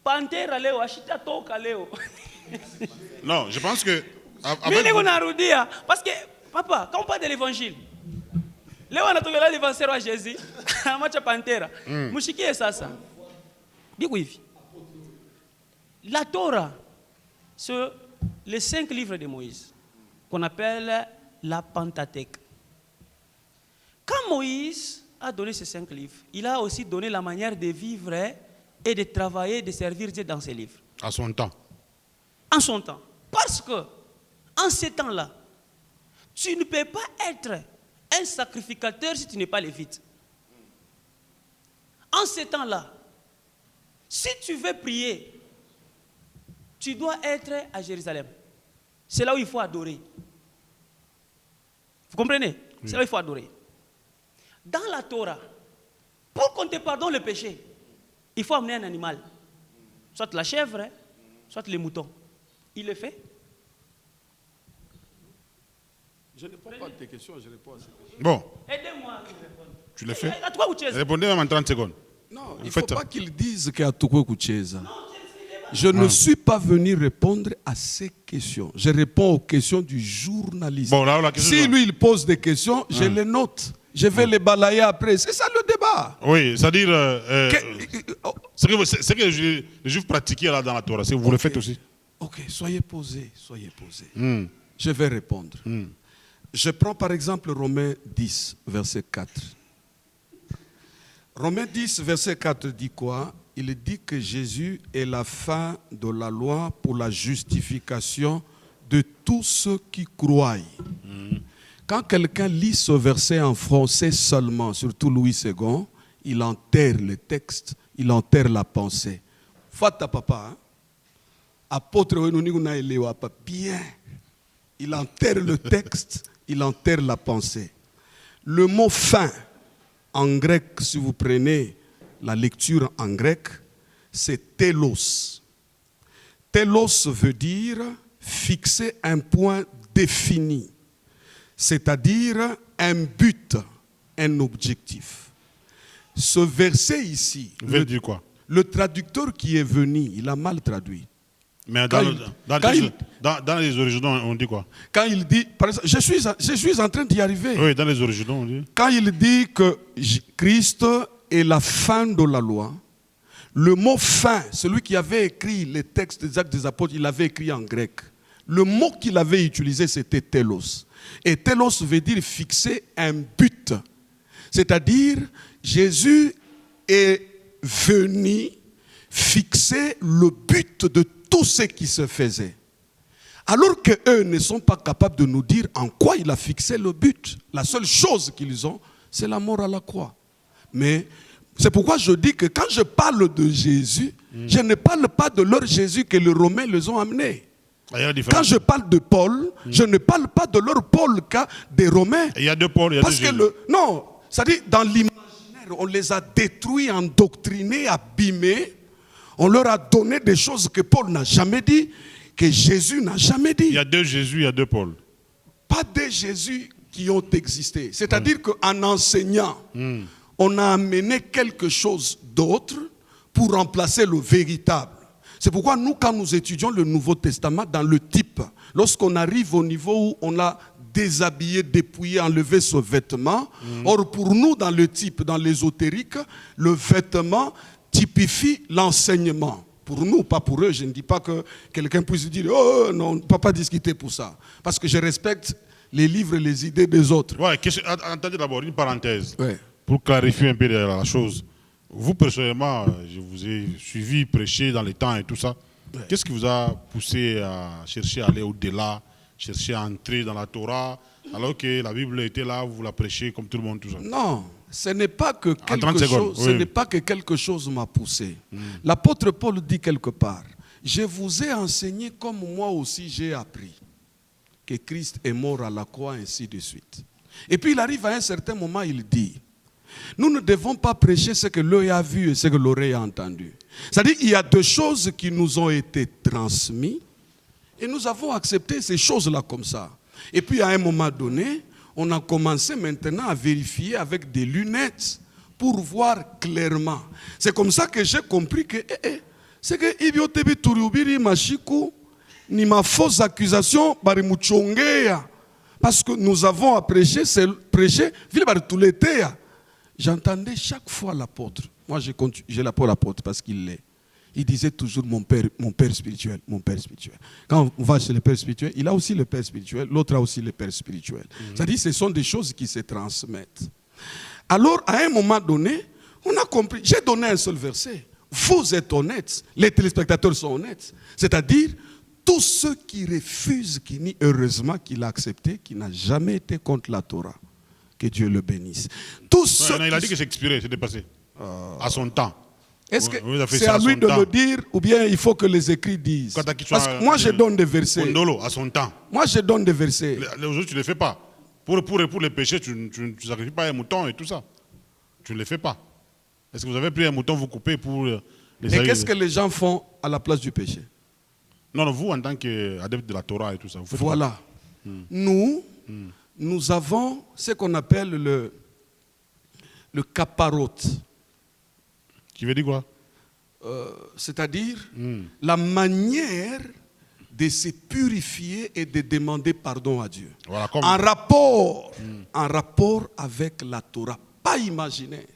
Speaker 2: Pantera leo ashita toka leo.
Speaker 3: Non, je pense que
Speaker 2: mimi narudia parce que papa, quand on parle de l'évangile, leo anatokea l'évangile wa Jésus, amacha pantera. Mushikie sasa. Biko hivi. La Torah, c'est les 5 livres de Moïse, qu'on appelle la Pentateuque. Quand Moïse a donné ces 5 livres, il a aussi donné la manière de vivre et de travailler, de servir Dieu dans ces livres.
Speaker 3: À son temps.
Speaker 2: En son temps. Parce que, en ces temps-là, tu ne peux pas être un sacrificateur si tu n'es pas lévite. En ces temps-là, si tu veux prier, tu dois être à Jérusalem. C'est là où il faut adorer. Vous comprenez? C'est là où il faut adorer. Dans la Torah, pour qu'on te pardonne le péché, il faut amener un animal. Soit la chèvre, soit les moutons. Il le fait?
Speaker 1: Je ne réponds pas à tes questions, je réponds à ces questions.
Speaker 3: Bon.
Speaker 2: Aidez-moi à répondre.
Speaker 3: Tu le fais?
Speaker 2: Répondez
Speaker 3: même en 30 secondes.
Speaker 1: Non, il ne faut pas qu'ils disent qu'il y a tout quoi Kucheza. Je ne suis pas venu répondre à ces questions. Je réponds aux questions du journaliste.
Speaker 3: Bon, là, la question
Speaker 1: si lui, il pose des questions, je les note. Je vais les balayer après. C'est ça le débat.
Speaker 3: Oui, c'est-à-dire... ce que les Juifs pratiquaient là dans la Torah, vous le faites aussi.
Speaker 1: Ok, soyez posés. Je vais répondre. Je prends par exemple Romains 10, verset 4. Romains 10, verset 4 dit quoi? Il dit que Jésus est la fin de la loi pour la justification de tous ceux qui croient. Quand quelqu'un lit ce verset en français seulement, surtout Louis II, il enterre le texte, il enterre la pensée. Fata papa, apôtre bien, il enterre le texte, il enterre la pensée. Le mot fin, en grec, si vous prenez la lecture en grec, c'est telos. Telos veut dire fixer un point défini, c'est-à-dire un but, un objectif. Ce verset ici,
Speaker 3: veut dire quoi?
Speaker 1: Le traducteur qui est venu, il a mal traduit.
Speaker 3: Mais dans les originaux, on dit quoi?
Speaker 1: Quand il dit, par exemple, je suis en train d'y arriver.
Speaker 3: Oui, dans les originaux, on dit.
Speaker 1: Quand il dit que Christ est la fin de la loi, le mot fin, celui qui avait écrit les textes des Actes des Apôtres, il l'avait écrit en grec. Le mot qu'il avait utilisé, c'était telos. Et telos veut dire fixer un but. C'est-à-dire, Jésus est venu fixer le but de tout ce qui se faisait. Alors qu'eux ne sont pas capables de nous dire en quoi il a fixé le but. La seule chose qu'ils ont, c'est la mort à la croix. Mais c'est pourquoi je dis que quand je parle de Jésus, je ne parle pas de leur Jésus que les Romains les ont amenés. Quand je parle de Paul, je ne parle pas de leur Paul qu'à des Romains.
Speaker 3: Il y a deux Paul, il y a
Speaker 1: parce
Speaker 3: deux
Speaker 1: que
Speaker 3: Jésus.
Speaker 1: non, c'est-à-dire dans l'imaginaire, on les a détruits, endoctrinés, abîmés. On leur a donné des choses que Paul n'a jamais dit, que Jésus n'a jamais dit.
Speaker 3: Il y a deux Jésus, il y a deux Paul.
Speaker 1: Pas des Jésus qui ont existé. C'est-à-dire qu'en enseignant, on a amené quelque chose d'autre pour remplacer le véritable. C'est pourquoi nous, quand nous étudions le Nouveau Testament dans le type, lorsqu'on arrive au niveau où on a déshabillé, dépouillé, enlevé ce vêtement, or pour nous, dans le type, dans l'ésotérique, le vêtement typifie l'enseignement. Pour nous, pas pour eux. Je ne dis pas que quelqu'un puisse dire « Oh non, on ne peut pas discuter pour ça ». Parce que je respecte les livres et les idées des autres.
Speaker 3: Ouais, attendez d'abord une parenthèse.
Speaker 1: Ouais.
Speaker 3: Pour clarifier un peu la chose. Vous, personnellement, je vous ai suivi prêcher dans les temps et tout ça. Ouais. Qu'est-ce qui vous a poussé à chercher à aller au-delà, chercher à entrer dans la Torah, alors que la Bible était là, vous la prêchez comme tout le monde, tout ça?
Speaker 1: Non, ce n'est pas que quelque chose,
Speaker 3: oui.
Speaker 1: ce n'est pas que quelque chose m'a poussé. L'apôtre Paul dit quelque part, je vous ai enseigné comme moi aussi j'ai appris que Christ est mort à la croix, ainsi de suite. Et puis il arrive à un certain moment, il dit, nous ne devons pas prêcher ce que l'œil a vu et ce que l'oreille a entendu. C'est-à-dire qu'il y a deux choses qui nous ont été transmises et nous avons accepté ces choses-là comme ça. Et puis à un moment donné, on a commencé maintenant à vérifier avec des lunettes pour voir clairement. C'est comme ça que j'ai compris que c'est que Ibiotebi Turubiri Machiku ni ma fausse accusation barimuchongea parce que nous avons à prêcher, c'est prêcher vile bari tuletea. J'entendais chaque fois l'apôtre. Moi, j'ai l'apôtre parce qu'il l'est. Il disait toujours mon père spirituel, mon père spirituel. Quand on va chez le père spirituel, il a aussi le père spirituel, l'autre a aussi le père spirituel. C'est-à-dire que ce sont des choses qui se transmettent. Alors, à un moment donné, on a compris. J'ai donné un seul verset. Vous êtes honnêtes, les téléspectateurs sont honnêtes. C'est-à-dire, tous ceux qui refusent, qui nient, heureusement qu'il a accepté, qui n'a jamais été contre la Torah. Que Dieu le bénisse.
Speaker 3: Non, il a dit que c'est expiré, c'est dépassé. À son temps.
Speaker 1: Est-ce que c'est à lui de le dire ou bien il faut que les écrits disent? Parce que moi je donne des versets.
Speaker 3: Kondolo, à son temps.
Speaker 1: Moi je donne des versets.
Speaker 3: Aujourd'hui tu ne les fais pas. Pour les péchés, tu ne sacrifies pas un mouton et tout ça. Tu ne les fais pas. Est-ce que vous avez pris un mouton, vous coupez pour les
Speaker 1: Et qu'est-ce que les gens font à la place du péché?
Speaker 3: Non, vous en tant qu'adepte de la Torah et tout ça. Vous faites
Speaker 1: voilà. Nous avons ce qu'on appelle le caparote.
Speaker 3: Qui veut dire quoi?
Speaker 1: C'est-à-dire la manière de se purifier et de demander pardon à Dieu.
Speaker 3: Voilà,
Speaker 1: en rapport avec la Torah, pas imaginaire.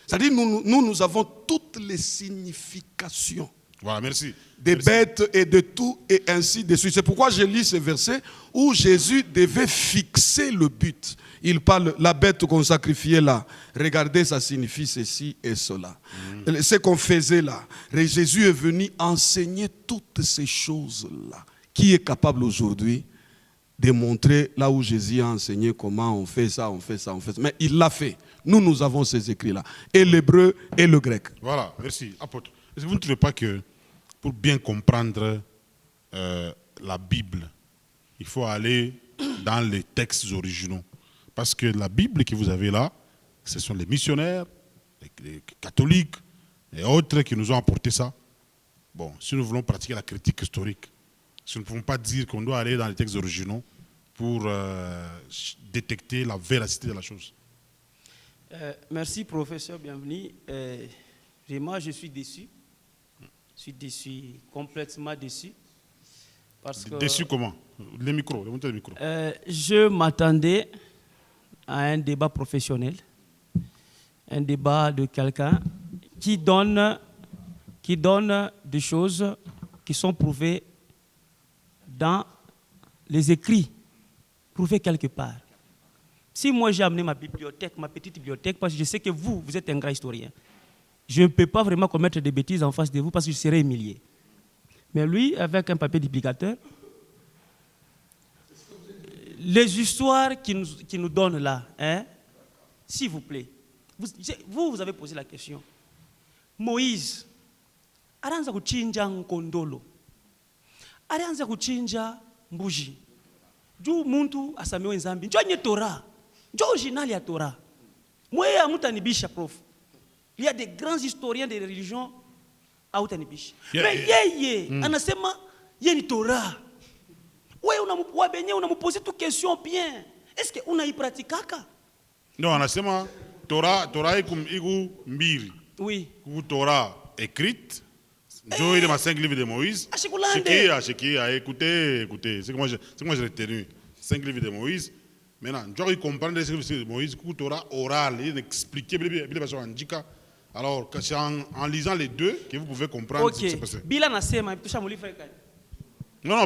Speaker 1: C'est-à-dire nous avons toutes les significations.
Speaker 3: Voilà, merci.
Speaker 1: Des bêtes et de tout et ainsi de suite. C'est pourquoi je lis ce verset où Jésus devait fixer le but. Il parle, la bête qu'on sacrifiait là, regardez, ça signifie ceci et cela. Ce qu'on faisait là, Jésus est venu enseigner toutes ces choses-là. Qui est capable aujourd'hui de montrer là où Jésus a enseigné comment on fait ça, on fait ça, on fait ça. Mais il l'a fait. Nous avons ces écrits-là. Et l'hébreu et le grec.
Speaker 3: Voilà, merci. Apôtre, est-ce que vous ne trouvez pas que pour bien comprendre la Bible, il faut aller dans les textes originaux? Parce que la Bible que vous avez là, ce sont les missionnaires, les catholiques et autres qui nous ont apporté ça. Bon, si nous voulons pratiquer la critique historique, si nous ne pouvons pas dire qu'on doit aller dans les textes originaux pour détecter la véracité de la chose.
Speaker 2: Merci, professeur, bienvenue. Moi, je suis déçu. Je suis déçu, complètement déçu. Parce que
Speaker 3: Déçu comment? Les micros, les montées de micros.
Speaker 2: je m'attendais à un débat professionnel, un débat de quelqu'un qui donne des choses qui sont prouvées dans les écrits, prouvées quelque part. Si moi j'ai amené ma bibliothèque, ma petite bibliothèque, parce que je sais que vous êtes un grand historien, je ne peux pas vraiment commettre des bêtises en face de vous parce que je serais humilié. Mais lui, avec un papier duplicateur, les histoires qu'il nous donne là, hein, s'il vous plaît, vous avez posé la question. Moïse, alianza kuchinja nkondolo, alianza kuchinja mbuji, juu muntu asamewe nzambi, njoo nye Torah, njoo original ya Torah. Mwe amutanibisha prof. Il y a des grands historiens des religions autanibisha. Mais yeye anasema yeye ni Torah. Wewe unamposer toute question bien. Est-ce que unaipratikaka?
Speaker 3: Non, anasema Torah iku mbiri.
Speaker 2: Oui.
Speaker 3: Ku Torah écrite. Joe il est 5 livres de Moïse. Chekia, écoutez. C'est que moi j'ai retenu 5 livres de Moïse. Maintenant, tu dois comprendre les livres de Moïse, ku Torah oral, il expliqué alors c'est en lisant les deux que vous pouvez comprendre ce qui s'est passé.
Speaker 2: Bila nasema tusha mulivre kani.
Speaker 3: Non,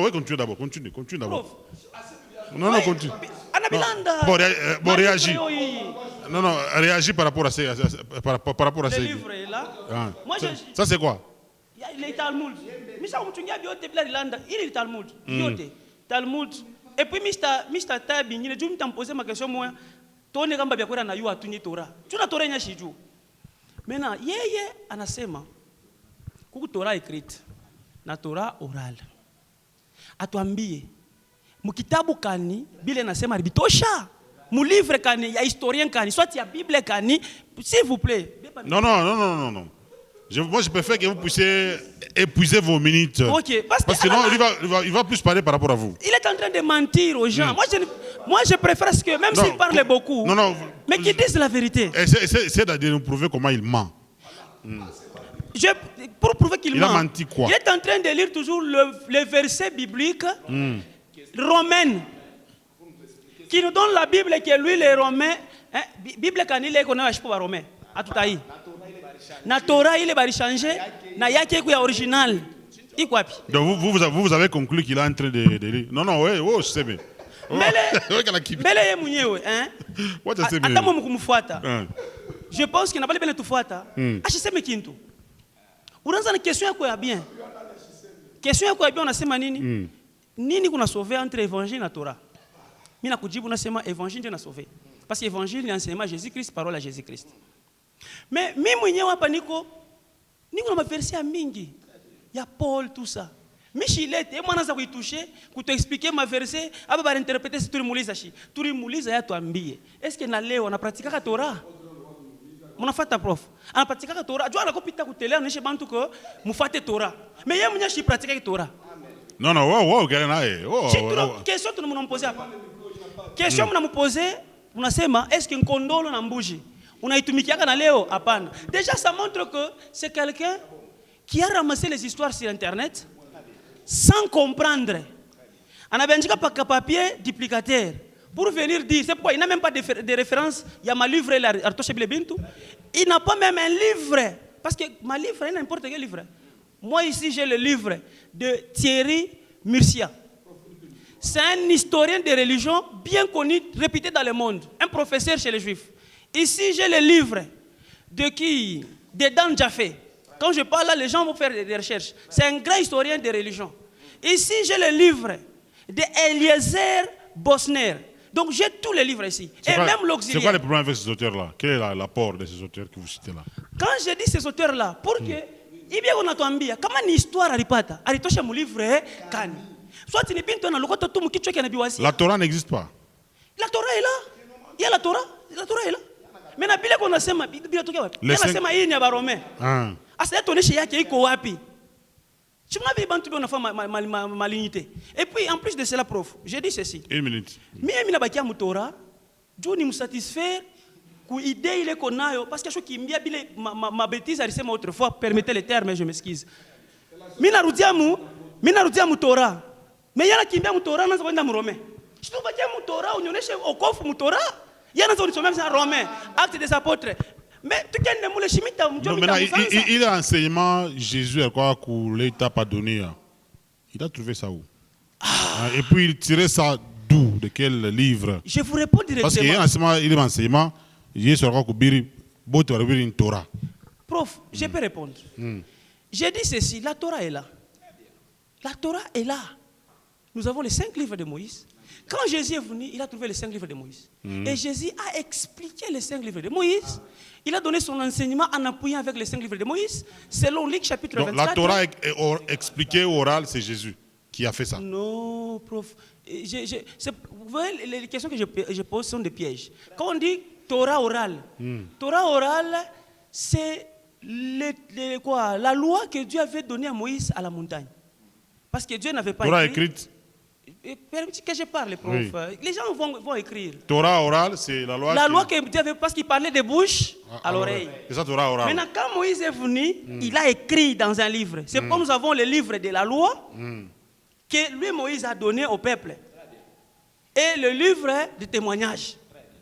Speaker 3: oui, continue d'abord. Non, continue. Bon, réagis. Non, réagis par rapport à ces
Speaker 2: livres là.
Speaker 3: Moi, ça c'est quoi?
Speaker 2: Il est Talmud. Misa mtungia biote bila Irlanda, il est Talmud. Biote. Talmud. Et puis Mr. Tabi, il est me poser ma question moi. Tone kamba bya kwenda na yu atunye Torah. Tuna Torah nya shiju. Maintenant, yeye anasema kuku Torah écrite na Torah oral. Atuambie mukitabu kani bile nasema bitosha mu livre kani ya historien kani soit ya Bible kani s'il vous plaît.
Speaker 3: Non. Moi je préfère que vous puissiez épuiser vos minutes.
Speaker 2: OK,
Speaker 3: parce que sinon il va plus parler par rapport à vous.
Speaker 2: Il est en train de mentir aux gens. Moi je préfère que même s'il parle beaucoup. Mais qu'il dise la vérité.
Speaker 3: Essayez de nous prouver comment il ment.
Speaker 2: Pour prouver qu'il ment.
Speaker 3: Il a menti quoi?
Speaker 2: Il est en train de lire toujours le verset biblique romaine qui nous donne la Bible que lui les Romains, hein, Bible quand il est qu'on a acheté pour Romains, à tout aïe. Na Torah il est bari changer, na yake ku ya original.
Speaker 3: Donc vous avez conclu qu'il est en train de lire. Non, ouais, je sais bien.
Speaker 2: Mbele ye mwenyewe, hein? Hata mwa mkumfuata. Je pense qu'il n'a pas le bien de tufuata. Ashiseme kintu. Unaanza na question yako ya bien. Question yako ya bien unasema nini? Nini kuna sauver entre évangile na Torah? Mimi nakujibu nasema évangile ndio na sauver. Parce que évangile ni enseignement Jésus-Christ, parole à Jésus-Christ. Mais mimi mwenyewe hapa niko na maverset mingi ya Paul tout ça. Mishilete mwana za kuitoucher, kutoexpliquer ma verset, aba ba interpréter si tulimuliza shi. Tulimuliza ya tuambie. Est-ce que na leo anapratika Torah? Mnafata prof. Anapratika Torah. Jua anakopita kutelea nishe bantu ko mufate Torah. Mais yeye mwenyewe shi pratika Torah.
Speaker 3: Non, gars nae.
Speaker 2: Question tu nous poser hapa. Question mnamposer, unasema est-ce que nkondolo na mbuji unaitumikiaka na leo? Hapana. Déjà ça montre que c'est quelqu'un qui a ramassé les histoires sur internet sans comprendre. Anabenjika pa papier duplicateur pour venir dire, c'est pourquoi il n'a même pas de référence, il y a ma livre là Artoche Bintu. Il n'a pas même un livre parce que ma livre est n'importe quel livre. Moi ici j'ai le livre de Thierry Murcia. C'est un historien de religion bien connu, réputé dans le monde, un professeur chez les Juifs. Ici j'ai le livre de qui? De Dan Jaffé. Quand je parle là, les gens vont faire des recherches. C'est un grand historien de religion. Ici, j'ai le livre d'Eliezer Bosner. Donc, j'ai tous les livres ici. Et même l'auxiliaire.
Speaker 3: C'est quoi le problème avec ces auteurs-là? Quel est l'apport de ces auteurs que vous citez là?
Speaker 2: Quand je dis ces auteurs-là, pour que... Il bien qu'on a tuambia, comment une histoire aripata? Aritosha mon livre, kani. Soit tu n'es pas en lokoto tout mukicho qui n'a biwasi.
Speaker 3: La Torah n'existe pas.
Speaker 2: La Torah est là. Il y a la Torah. La Torah est là. Mais na bile qu'on a sema, bile toke wapi? Il y a sema hii ni ya Baromais. Asa toneshe yake iko wapi? Tu m'as vu bantu on a fait ma lignité. Et puis en plus de cela prof, j'ai dit ceci.
Speaker 3: Une minute.
Speaker 2: Mimi na bakia mutora, Dieu ni me satisfaire ku idée ile konayo parce que je kimbia bile ma bêtise alisema autrefois, permettez le terme, je m'excuse. Mimi Mina rudia mutora. Mais yana kimbia mutora na kwenda mrome. Shitubakia mutora unionyeshe okofu mutora. Yana zo nisomea ça Romain, Actes des apôtres. Mais tu connais moule chimita
Speaker 3: Non, maintenant, il a enseignement Jésus à quoi qu'il t'a pas donné. Il a trouvé ça où? Et puis il tirait ça d'où? De quel livre?
Speaker 2: Je vous réponds directement.
Speaker 3: Parce qu'il y a un enseignement, il est enseignement, il est sur quoi qu'il y a une Torah.
Speaker 2: Prof, je peux répondre. J'ai dit ceci, la Torah est là. La Torah est là. Nous avons les 5 livres de Moïse. Quand Jésus est venu, il a trouvé les 5 livres de Moïse. Et Jésus a expliqué les 5 livres de Moïse. Il a donné son enseignement en appuyant avec les 5 livres de Moïse, selon Luc chapitre 24.
Speaker 3: Donc la Torah expliquée oral, c'est Jésus qui a fait ça.
Speaker 2: Non, prof. Vous voyez, les questions que je pose sont des pièges. Quand on dit Torah orale, Torah orale, c'est la loi que Dieu avait donnée à Moïse à la montagne. Parce que Dieu n'avait pas
Speaker 3: Torah
Speaker 2: écrit.
Speaker 3: écrite.
Speaker 2: Permettez que je parle, prof.
Speaker 3: Oui.
Speaker 2: Les gens vont écrire.
Speaker 3: Torah orale, c'est la loi.
Speaker 2: La loi que Dieu avait, parce qu'il parlait de bouche à l'oreille.
Speaker 3: C'est ça, Torah orale.
Speaker 2: Maintenant, quand Moïse est venu, il a écrit dans un livre. C'est pourquoi nous avons le livre de la loi que lui, Moïse, a donné au peuple. Et le livre de témoignage.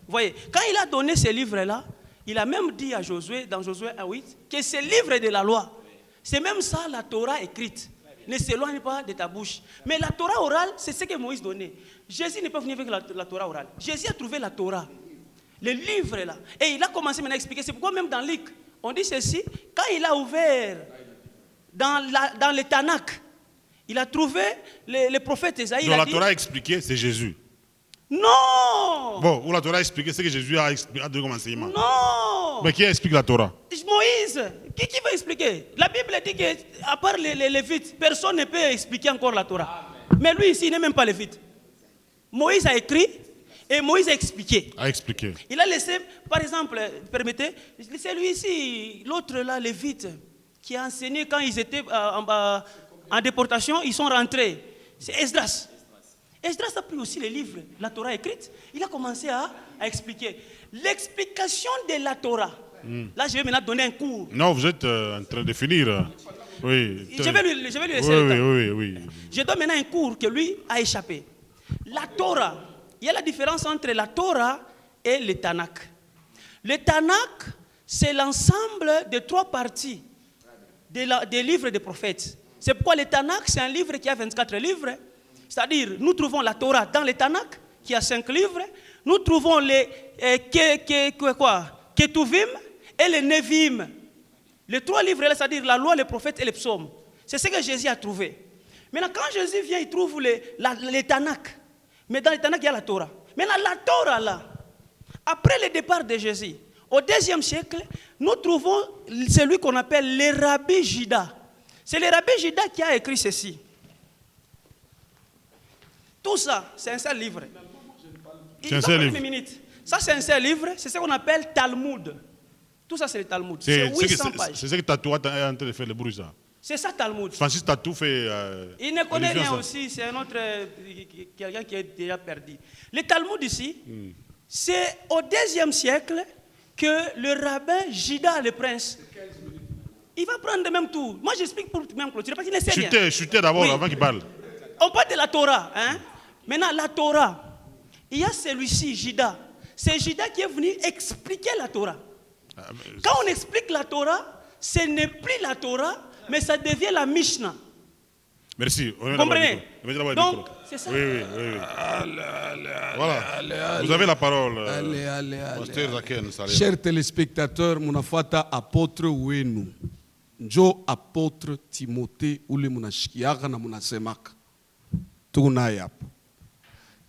Speaker 2: Vous voyez, quand il a donné ce livre-là, il a même dit à Josué, dans Josué 1:8, que ce livre de la loi, c'est même ça la Torah écrite. Ne s'éloigne pas de ta bouche. Mais la Torah orale, c'est ce que Moïse donnait. Jésus n'est pas venu avec la Torah orale. Jésus a trouvé la Torah, le livre là. Et il a commencé maintenant à expliquer. C'est pourquoi même dans Luc, on dit ceci, quand il a ouvert dans le Tanakh, il a trouvé le prophète Esaïe.
Speaker 3: Donc la Torah expliquée, c'est Jésus.
Speaker 2: Non!
Speaker 3: Bon, où la Torah a expliqué ce que Jésus a donné comme enseignement.
Speaker 2: Non!
Speaker 3: Mais qui explique la Torah?
Speaker 2: Moïse. Qui va expliquer? La Bible dit qu'à part les Lévites, personne ne peut expliquer encore la Torah. Mais lui ici, il n'est même pas Lévite. Moïse a écrit et Moïse a expliqué. Il a laissé, par exemple, permettez, c'est lui ici, l'autre là, Lévite, qui a enseigné quand ils étaient en déportation, ils sont rentrés. C'est Esdras. Esdras a pris aussi les livres, la Torah écrite. Il a commencé à expliquer. L'explication de la Torah. Là, je vais maintenant donner un cours.
Speaker 3: Non, vous êtes en train de finir. Oui.
Speaker 2: Je vais lui laisser le temps.
Speaker 3: Oui.
Speaker 2: Je donne maintenant un cours que lui a échappé. La Torah, il y a la différence entre la Torah et le Tanakh. Le Tanakh, c'est l'ensemble de 3 parties des livres des prophètes. C'est pourquoi le Tanakh, c'est un livre qui a 24 livres. C'est-à-dire, nous trouvons la Torah dans le Tanakh, qui a 5 livres. Nous trouvons les Ketuvim et les Nevim. Les 3 livres, c'est-à-dire la loi, les prophètes et les psaumes. C'est ce que Jésus a trouvé. Maintenant, quand Jésus vient, il trouve les Tanakh. Mais dans les Tanakh, il y a la Torah. Maintenant, la Torah, là, après le départ de Jésus, au 2e siècle, nous trouvons celui qu'on appelle le Rabbi Juda. C'est le Rabbi Juda qui a écrit ceci. Tout ça, c'est un seul livre.
Speaker 3: C'est un seul livre.
Speaker 2: Ça, c'est un seul livre. C'est ce qu'on appelle Talmud. Tout ça, c'est le Talmud. C'est 800 pages.
Speaker 3: C'est ce que Tatou est en train de faire le bruit, ça.
Speaker 2: C'est ça, Talmud.
Speaker 3: Francis Tatou fait...
Speaker 2: il ne connaît rien aussi. C'est un autre... quelqu'un qui est déjà perdu. Le Talmud ici, c'est au 2e siècle que le rabbin Juda, le prince, il va prendre le même tour. Moi, j'explique pour même clôturer parce qu'il ne sait rien.
Speaker 3: Chutez d'abord avant qu'il parle.
Speaker 2: On parle de la Torah. Hein? Maintenant, la Torah, il y a celui-ci, Juda. C'est Juda qui est venu expliquer la Torah. Quand on explique la Torah, ce n'est plus la Torah, mais ça devient la Mishnah.
Speaker 3: Merci.
Speaker 2: Vous comprenez? Donc, c'est ça.
Speaker 3: Oui. Voilà. Vous avez la parole.
Speaker 1: Chers téléspectateurs, munafata apôtre wenu. Njo apôtre Timothée ule munashikiaga na munasemaka. Tunayapo.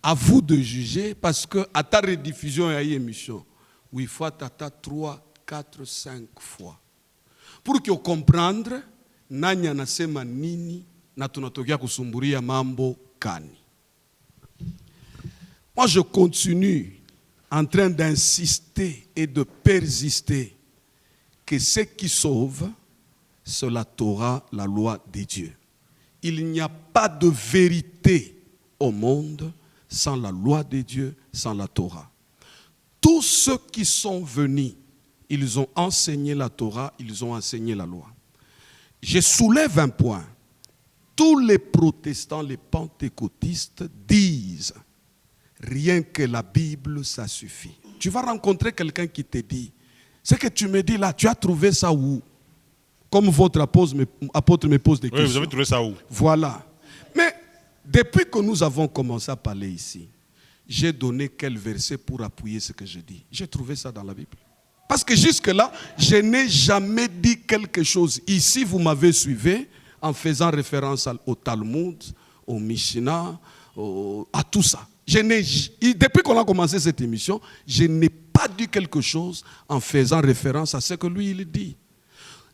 Speaker 1: À vous de juger parce que à ta rediffusion et à émission, il faut tata 3, 4, 5 fois. Pour que vous comprendre, nanya nasema nini na tunatokea kusumburia mambo kani. Moi je continue en train d'insister et de persister que ce qui sauve, c'est la Torah, la loi de Dieu. Il n'y a pas de vérité au monde sans la loi de Dieu, sans la Torah. Tous ceux qui sont venus, ils ont enseigné la Torah, ils ont enseigné la loi. Je soulève un point. tous les protestants, les pentecôtistes disent rien que la Bible, ça suffit. Tu vas rencontrer quelqu'un qui te dit, ce que tu me dis là, tu as trouvé ça où? Comme votre apôtre me pose des questions.
Speaker 3: Oui, vous avez trouvé ça où?
Speaker 1: Voilà. Mais depuis que nous avons commencé à parler ici, j'ai donné quel verset pour appuyer ce que je dis? J'ai trouvé ça dans la Bible. Parce que jusque-là, je n'ai jamais dit quelque chose. Ici, vous m'avez suivi en faisant référence au Talmud, au Mishnah, à tout ça. Depuis qu'on a commencé cette émission, je n'ai pas dit quelque chose en faisant référence à ce que lui, il dit.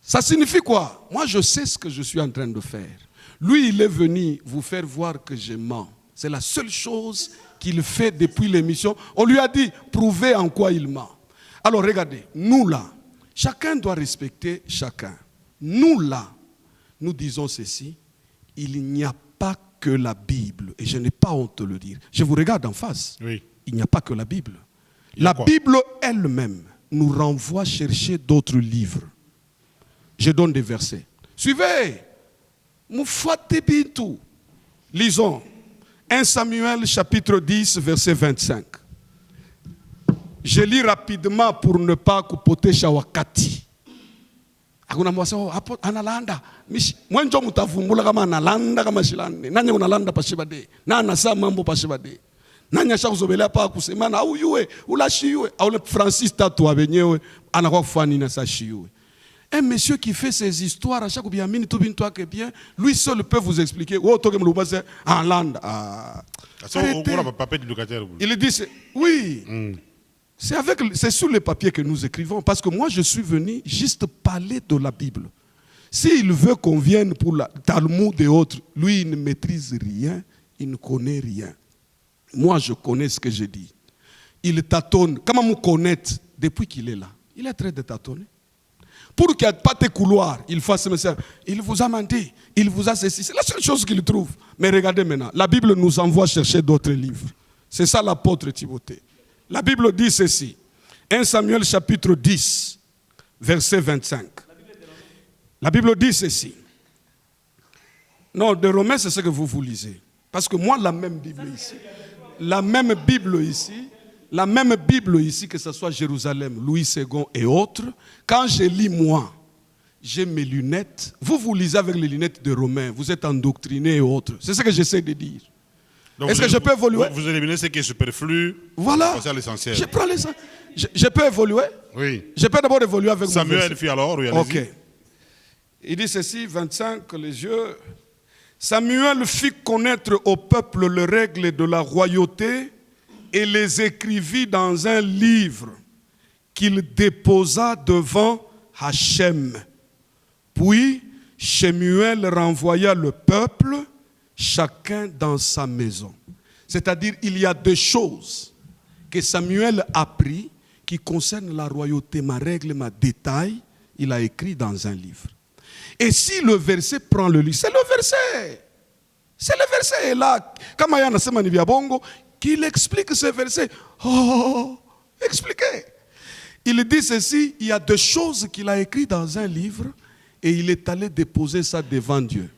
Speaker 1: Ça signifie quoi? Moi, je sais ce que je suis en train de faire. Lui, il est venu vous faire voir que je mens. C'est la seule chose qu'il fait depuis l'émission. On lui a dit, prouvez en quoi il ment. Alors, regardez, nous là, chacun doit respecter chacun. Nous là, nous disons ceci, il n'y a pas que la Bible, et je n'ai pas honte de le dire. Je vous regarde en face.
Speaker 3: Oui.
Speaker 1: Il n'y a pas que la Bible. La Bible elle-même nous renvoie chercher d'autres livres. Je donne des versets. Suivez. Moufati-bintou. Lisons. 1 Samuel chapitre 10, verset 25. Je lis rapidement pour ne pas kupotesha wakati. Hakuna mwasao hapo analanda. Mwenjo mutavumbula kama analanda kama shilande. Nanya unalanda pashibade. Na anasa mambo pashibade. Nanya shakuzobelea pa kusemana au yue ulashiwe au le Francis tatu abenyewe anakuwa kufanya na sashiwe. Un monsieur qui fait ses histoires à chaque biamini tout bin toi que bien, lui seul peut vous expliquer. Oh toke mluba c'est en land. Il dit oui. C'est sur les papiers que nous écrivons. Parce que moi, je suis venu juste parler de la Bible. S'il veut qu'on vienne pour la Talmud et autres, lui, il ne maîtrise rien, il ne connaît rien. Moi, je connais ce que je dis. Il tâtonne. Comment me connaître depuis qu'il est là? Il est en train de tâtonner. Pour qu'il n'y ait pas de couloirs, il fasse ça. Il vous a menti, il vous a ceci. C'est la seule chose qu'il trouve. Mais regardez maintenant, la Bible nous envoie chercher d'autres livres. C'est ça l'apôtre Timothée. La Bible dit ceci. 1 Samuel chapitre 10, verset 25. La Bible dit ceci. Non, de Romains, c'est ce que vous lisez. Parce que moi, la même Bible ici, que ce soit Jérusalem, Louis II et autres, quand je lis moi, j'ai mes lunettes. Vous lisez avec les lunettes de Romains, vous êtes endoctrinés et autres. C'est ce que j'essaie de dire. Est-ce que je peux évoluer?
Speaker 3: Vous éliminez ce qui est superflu.
Speaker 1: Voilà.
Speaker 3: C'est l'essentiel.
Speaker 1: Je prends l'essentiel. Je peux évoluer?
Speaker 3: Oui.
Speaker 1: Je peux d'abord évoluer avec vous.
Speaker 3: Samuel fit alors, oui,
Speaker 1: allez-y. Ok. Il dit ceci, 25, les yeux. Samuel fit connaître au peuple les règles de la royauté et les écrivit dans un livre qu'il déposa devant Hachem. Puis Shemuel renvoya le peuple, chacun dans sa maison. C'est-à-dire, il y a des choses que Samuel a appris qui concernent la royauté, ma règle, ma détail, il a écrit dans un livre. Et si le verset prend le livre, c'est le verset. C'est le verset. Et là, comme Ayana Semani Biabongo, qu'il explique ce verset. Oh, expliquez. Il dit ceci, il y a des choses qu'il a écrites dans un livre et il est allé déposer ça devant Dieu.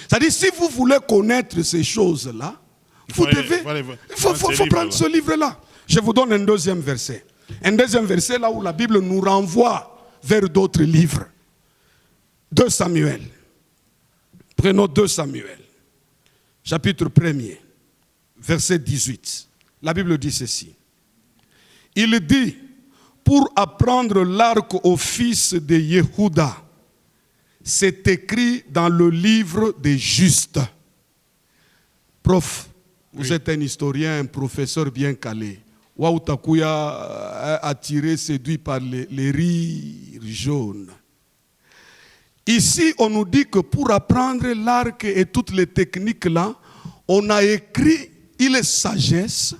Speaker 1: C'est-à-dire, si vous voulez connaître ces choses-là, il faut prendre ce livre-là. Je vous donne un deuxième verset. Un deuxième verset là où la Bible nous renvoie vers d'autres livres. 2 Samuel. Prenons 2 Samuel. Chapitre 1er. Verset 18. La Bible dit ceci. Il dit, pour apprendre l'arc au fils de Yehuda, c'est écrit dans le livre des justes. Prof, vous êtes un historien, un professeur bien calé. Waoutakuya attiré, séduit par les rires jaunes. Ici, on nous dit que pour apprendre l'arc et toutes les techniques là, on a écrit, il est sagesse,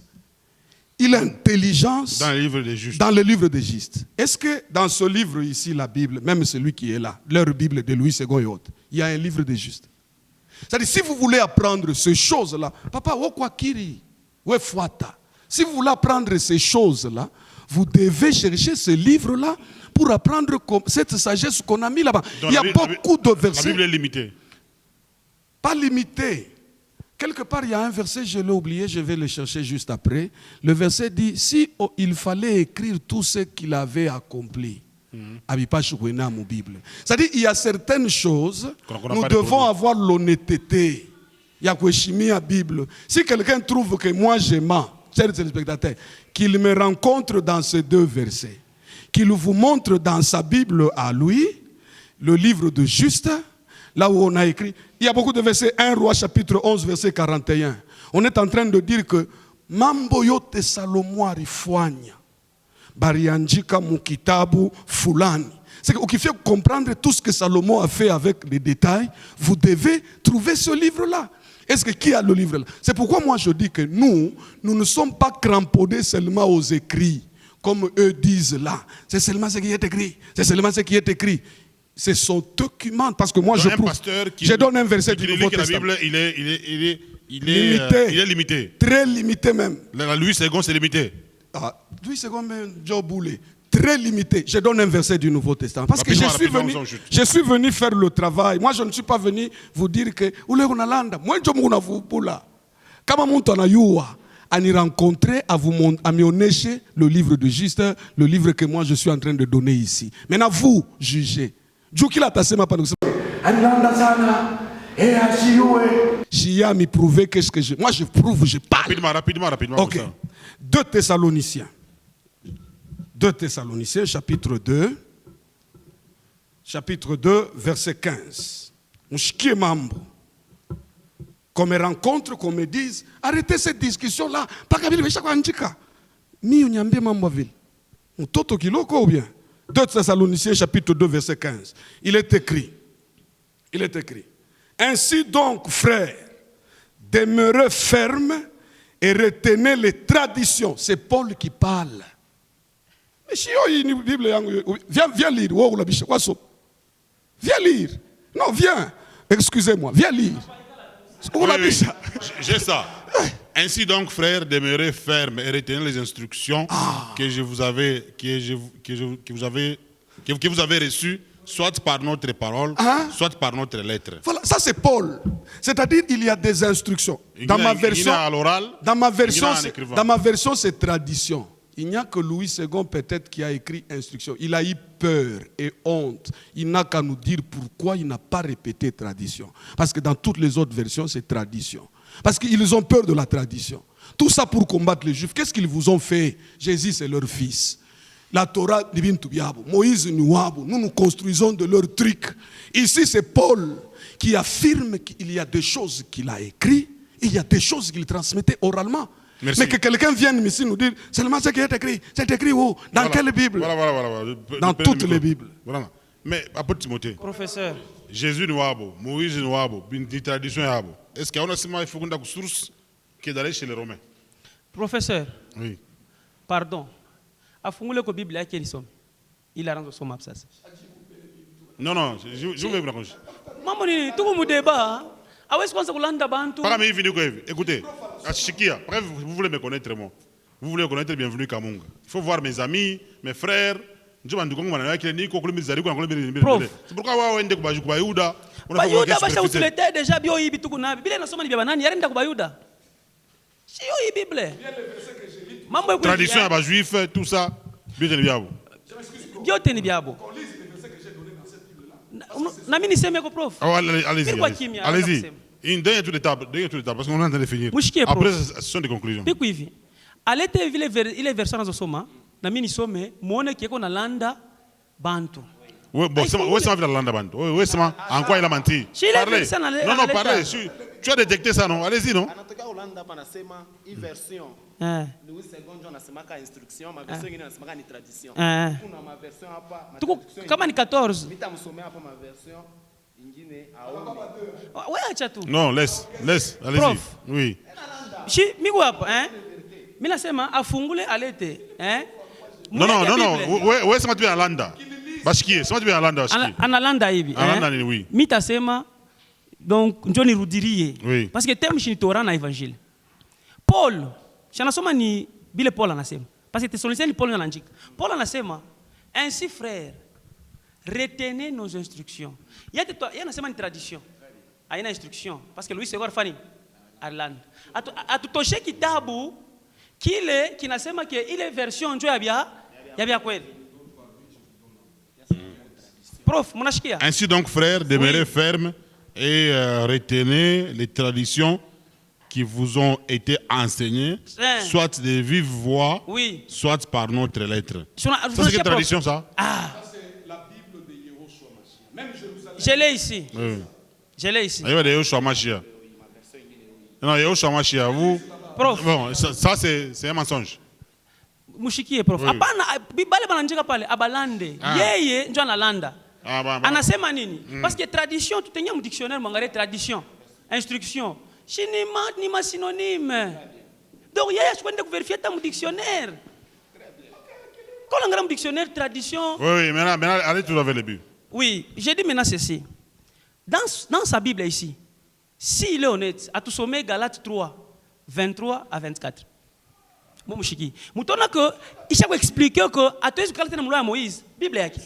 Speaker 1: il est intelligence
Speaker 3: dans le livre des justes.
Speaker 1: Dans le livre des justes. Est-ce que dans ce livre ici, la Bible, même celui qui est là, leur Bible de Louis II et autres, il y a un livre des justes? C'est-à-dire, si vous voulez apprendre ces choses-là, papa, wokwakiri, wefuata. Si vous voulez apprendre ces choses-là, vous devez chercher ce livre-là pour apprendre cette sagesse qu'on a mis là-bas. Il y a beaucoup de versets.
Speaker 3: La Bible est limitée.
Speaker 1: Pas limité. Quelque part, il y a un verset, je l'ai oublié, je vais le chercher juste après. Le verset dit, si il fallait écrire tout ce qu'il avait accompli, c'est-à-dire il y a certaines choses, nous devons avoir l'honnêteté. Il y a quoi chimie à Bible. Si quelqu'un trouve que moi je mens, chers téléspectateurs, qu'il me rencontre dans ces deux versets, qu'il vous montre dans sa Bible à lui, le livre de Juste, là où on a écrit, il y a beaucoup de versets, 1 Roi chapitre 11 verset 41. On est en train de dire que mambo yote Salomo arifanya barianjika mukitabu fulani. C'est qu'il faut comprendre tout ce que Salomon a fait avec les détails. Vous devez trouver ce livre-là. Est-ce que qui a le livre-là? C'est pourquoi moi je dis que nous ne sommes pas cramponnés seulement aux écrits, comme eux disent là. C'est seulement ce qui est écrit. C'est seulement ce qui est écrit. C'est son document. Parce que moi je prouve. Je donne un verset du Nouveau Testament.
Speaker 3: La Bible, il est limité.
Speaker 1: Très limité même.
Speaker 3: La Louis II, c'est limité.
Speaker 1: Louis II, même Joe Boulet. Très limité. Je donne un verset du Nouveau Testament. Parce que je suis venu faire le travail. Moi, je ne suis pas venu vous dire que moi, je suis Kama muntu anayua ani rencontrer à m'onecher le livre de Juste, le livre que moi je suis en train de donner ici. Maintenant vous jugez. Chia me prouver qu'est-ce que je. Moi je prouve, je parle.
Speaker 3: Rapidement.
Speaker 1: Ok. 2 Thessaloniciens. 2 Thessaloniciens, chapitre 2, verset 15. Qu'on me rencontre, qu'on me dise, arrêtez cette discussion-là. Pas qu'à mi unyambie mambo vile. Mtoto kiloko ou bien. 2 Thessaloniciens, chapitre 2, verset 15. Il est écrit. Ainsi donc, frères, demeurez fermes et retenez les traditions. C'est Paul qui parle. Viens lire. Viens lire. Non, viens. Excusez-moi, viens lire.
Speaker 3: Oui. J'ai ça. Ainsi donc, frères, demeurez fermes et retenez les instructions que vous avez reçues, soit par notre parole, soit par notre lettre.
Speaker 1: Voilà, ça c'est Paul. C'est-à-dire il y a des instructions. Dans ma version, c'est tradition. Il n'y a que Louis II peut-être qui a écrit instruction. Il a eu peur et honte. Il n'a qu'à nous dire pourquoi il n'a pas répété tradition. Parce que dans toutes les autres versions, c'est tradition. Parce qu'ils ont peur de la tradition. Tout ça pour combattre les Juifs. Qu'est-ce qu'ils vous ont fait? Jésus, c'est leur fils. La Torah, Moïse, nous construisons de leurs trucs. Ici, c'est Paul qui affirme qu'il y a des choses qu'il a écrites et il y a des choses qu'il transmettait oralement.
Speaker 3: Merci.
Speaker 1: Mais que quelqu'un vienne ici nous dire, seulement ce qui est écrit. C'est écrit où? Dans quelle Bible?
Speaker 3: Voilà.
Speaker 1: Dans toutes les Bibles.
Speaker 3: Voilà. Mais à peu Timothée.
Speaker 2: Professeur.
Speaker 3: Jésus nous a Moïse nous a une tradition. Est-ce qu'il y a une source qui est d'aller chez les Romains?
Speaker 2: Professeur.
Speaker 3: Oui.
Speaker 2: Pardon. Afungule ko Bible yake lisome. Il a rendu son map ça.
Speaker 3: Non, je vais vous raconter.
Speaker 2: Mambo ni tuko mu débat. Awezi kwanza kulanda bantu.
Speaker 3: Écoutez, Chikia, vous voulez me connaître moi. Vous voulez me connaître, bienvenue Kamunga. Il faut voir mes amis, mes frères. Prof. C'est pourquoi on est Bayuda.
Speaker 2: Bayuda basha usulete déjà bio hibi tuko na Biblia inasoma ni bya nani yarenda ku Bayuda. Sio hii Biblia. Mambo ya
Speaker 3: tradition ya juif tout ça, biote ni byabo.
Speaker 2: Biote ni byabo. Na mimi niseme ko prof.
Speaker 3: Allez-y. Une dernière tour de table, parce qu'on est en train de finir. Après, ce sont des conclusions.
Speaker 2: Piku hivi. Alete ile version nazosoma, na mimi nisome, muone kieko na landa bantu.
Speaker 3: Oui, bon, où est-ce que la landa bantu? Oui, en quoi il a menti? Parlez. Non, parlez. Tu as détecté ça, non? Allez-y, non?
Speaker 6: En tout cas, Hollande panasema version. Louis II anasemaka instruction, ma version ingine anasemaka ni tradition. Kuna ma version hapa.
Speaker 2: Tuko kama ni 14.
Speaker 6: Nitamsomea hapa ma version ingine aombe.
Speaker 2: Ouais, acha tu.
Speaker 3: Non, laisse, allez-y.
Speaker 2: Prof.
Speaker 3: Oui.
Speaker 2: Miko hapa, Mimi nasema afungule alete,
Speaker 3: Non. Où est-ce que tu es à Landa? Bashkié, c'est moi tu es à Landa, Bashkié.
Speaker 2: Analanda hivi.
Speaker 3: Analanda ni oui.
Speaker 2: Mimi tasema donc njoo nirudirie.
Speaker 3: Oui.
Speaker 2: Parce que thème ni Torah na Evangile. Paul, shanasoma ni bile Paul anasema. Parce que Thessaloniciens ni Paul anaandika. Paul anasema, ainsi frères, retenez nos instructions. Il y a anasema ni tradition. haina instruction parce que Louis Segor fani Ireland atutoshe kitabu kile kinasema ke ile version ndio ya bia kweli. Prof, munashikia?
Speaker 3: Ainsi donc, frères, demeurez
Speaker 2: Oui.
Speaker 3: fermes et retenez les traditions qui vous ont été enseignées, soit de vive voix,
Speaker 2: Oui.
Speaker 3: soit par notre lettre.
Speaker 2: Ça,
Speaker 3: Ça, c'est quelle tradition, ça?
Speaker 2: Ah,
Speaker 1: C'est la Bible de Yehoshua Mashiach. Même Jérusalem.
Speaker 2: je l'ai ici.
Speaker 3: Oui.
Speaker 2: Je l'ai ici.
Speaker 3: Il y a Yehoshua Mashiach. Non, Yehoshua Mashiach, vous...
Speaker 2: Prof.
Speaker 3: Bon, ça c'est un mensonge.
Speaker 2: Mushikie prof.
Speaker 3: Oui.
Speaker 2: Hapana, bale bananjika pale abalande.
Speaker 3: Ah.
Speaker 2: Yeye ndio analanda.
Speaker 3: Ah, bah.
Speaker 2: Anasema nini? Parce que tradition, tutenye mu dictionnaire mwangalie tradition, instruction. Chinima ni ma synonyme. Donc yeye asikwende kuverifier ta mu dictionnaire. Quand on regarde mu dictionnaire tradition,
Speaker 3: Oui, maintenant, allez tout avec le but.
Speaker 2: oui, j'ai dit maintenant ceci. Dans sa Bible ici, s'il est honnête, à tout sommet Galates 3, 23 à 24. Moi, Mouchiki. Moutona que, il s'est expliqué que, à tous les cas, dans la Moïse, Bible yaki.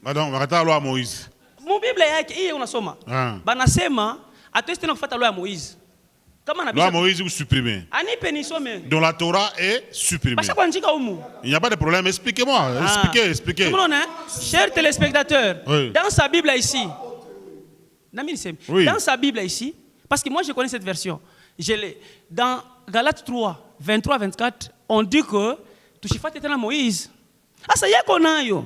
Speaker 3: Pardon, on va regarder la loi Moïse.
Speaker 2: Mon Bible yaki, il y a une somme.
Speaker 3: Ah.
Speaker 2: Banasema, à tous les cas, la loi Moïse. Comment on a
Speaker 3: La loi Moïse, vous supprimez.
Speaker 2: Ani penisome.
Speaker 3: Donc la Torah est supprimée.
Speaker 2: Parce qu'on dit qu'au
Speaker 3: Il n'y a pas de problème. Expliquez-moi. Expliquez.
Speaker 2: Tout le monde, hein? Chers téléspectateurs,
Speaker 3: Oui.
Speaker 2: dans sa Bible ici,
Speaker 3: Oui.
Speaker 2: dans sa Bible ici, parce que moi je connais cette version, je l'ai. Dans Galates 3, 23, 24, on dit que Tushifate tena Moïse. Ah, ça y est qu'on a yo.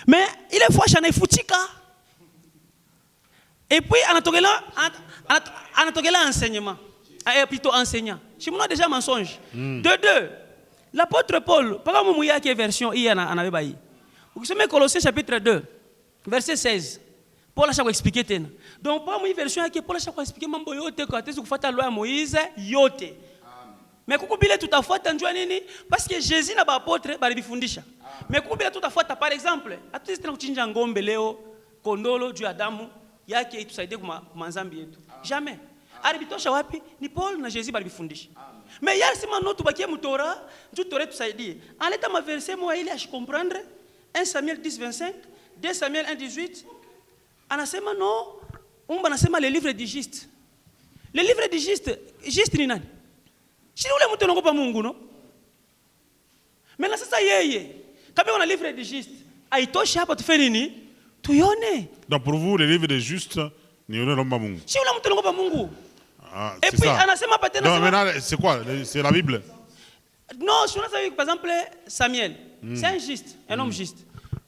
Speaker 2: Mais il est fort, j'en ai foutika. Et puis, Anatogela enseignement. Plutôt enseignant. Je me déjà mensonge. De deux, l'apôtre Paul, par exemple, il y a une version, il y en avait bailli. Vous savez, Colossiens chapitre 2, verset 16. Paul a chaque expliqué. Donc, par exemple, version qui Paul a chaque expliqué, mambo yote, quand tu fais la loi Moïse, yote. Mais kukubile tout à fait, nini? Parce que Jésus n'a pas apôtre, bari bifundisha. Mais kukubile tout à fait, par exemple, atuzi tena kuchinja ngombe leo, kondolo, juu ya damu, yake itusaidie kwa nzambi yetu. Jamais. Aribitosha wapi? Ni Paul na Jésus bari bifundisha. Mais yar sima no tubakie mutora, juu tore tusaidie. Aleta ma verset moi ili ashi comprendre. 1 Samuel 10, 25, 2 Samuel 1, 18. Anasema no, anasema le livre du juste. Le livre du juste, juste ni nani? Si ule mtu anaogopa Mungu no? Mais sasa yeye, kama on a livre du juste, aitosha hapa tufanye nini? Tuyone.
Speaker 3: Donc pour vous, le livre de juste, ni on pas Mungu.
Speaker 2: Si ule mtu anaogopa Mungu.
Speaker 3: Ah,
Speaker 2: Et puis anasema pa tena.
Speaker 3: Donc maintenant, c'est quoi? C'est la Bible.
Speaker 2: Non, si on a par exemple Samuel, c'est un juste, un homme juste.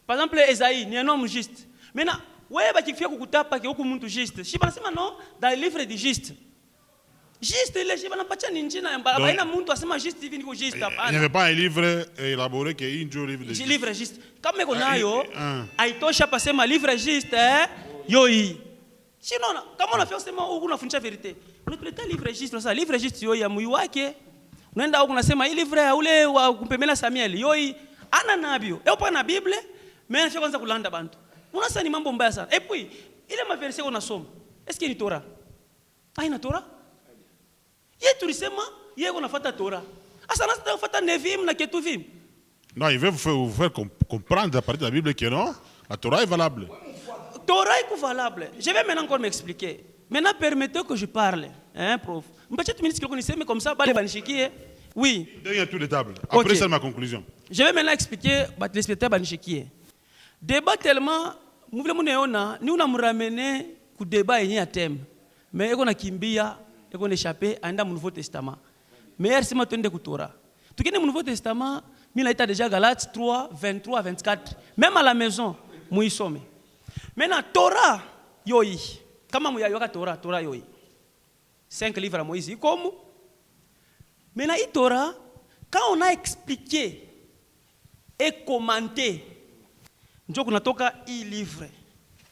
Speaker 2: Par exemple Esaïe, ni un homme juste. Maintenant, ouais ba kifia kukutapa ke huku mtu juste. Si banasema non, dans le livre du juste. Juste, les gens n'ont pas de ninjina. Il
Speaker 3: n'y avait pas un livre élaboré qui est un livre de juste.
Speaker 2: Livre juste. Comme on a yo, aitosha passer ma livre juste, yoi. Sinon, comment on a fait seulement où on a fait la vérité? On a pris un livre juste, ça livre juste yoi ya muiwake. On a où on a sema livre ule wa kumpemela Samuel yoi ana nabio. Et on prend la Bible, mais on fait comme ça kulanda bantu. On a ça ni mambo mbaya sana. Et puis, il est ma verset qu'on a somme. Est-ce qu'il y a une Torah? Ah, une Torah? Yeye tulisema yeye unafuata Torah. Asa nasi tunafuata Nevim na Ketuvim.
Speaker 3: Non, il veut vous faire comprendre à partir de la Bible que non, la Torah est valable.
Speaker 2: Torah est valable. Je vais maintenant encore m'expliquer. Maintenant, permettez que je parle. Hein, prof? Peut-être ministre que vous mais comme ça, les Banishikie. Oui.
Speaker 3: Dernier tour de table. Après,
Speaker 2: Okay.
Speaker 3: c'est ma conclusion.
Speaker 2: Je vais maintenant expliquer les spectateurs Banishikie. Débat tellement, nous voulons nous ramener au débat et à thème. Mais on a kimbia. Et qu'on échappé à un Nouveau Testament. Mais hier, c'est maintenant de Torah. Tout qui est Nouveau Testament, il a été déjà Galates 3, 23, 24. Même à la maison, nous y sommes. Maintenant, Torah, yoi. Comment il y a Torah, Torah yoi. 5 livres à Moïse, comme. Maintenant, la Torah, quand on a expliqué et commenté, nous avons un livre.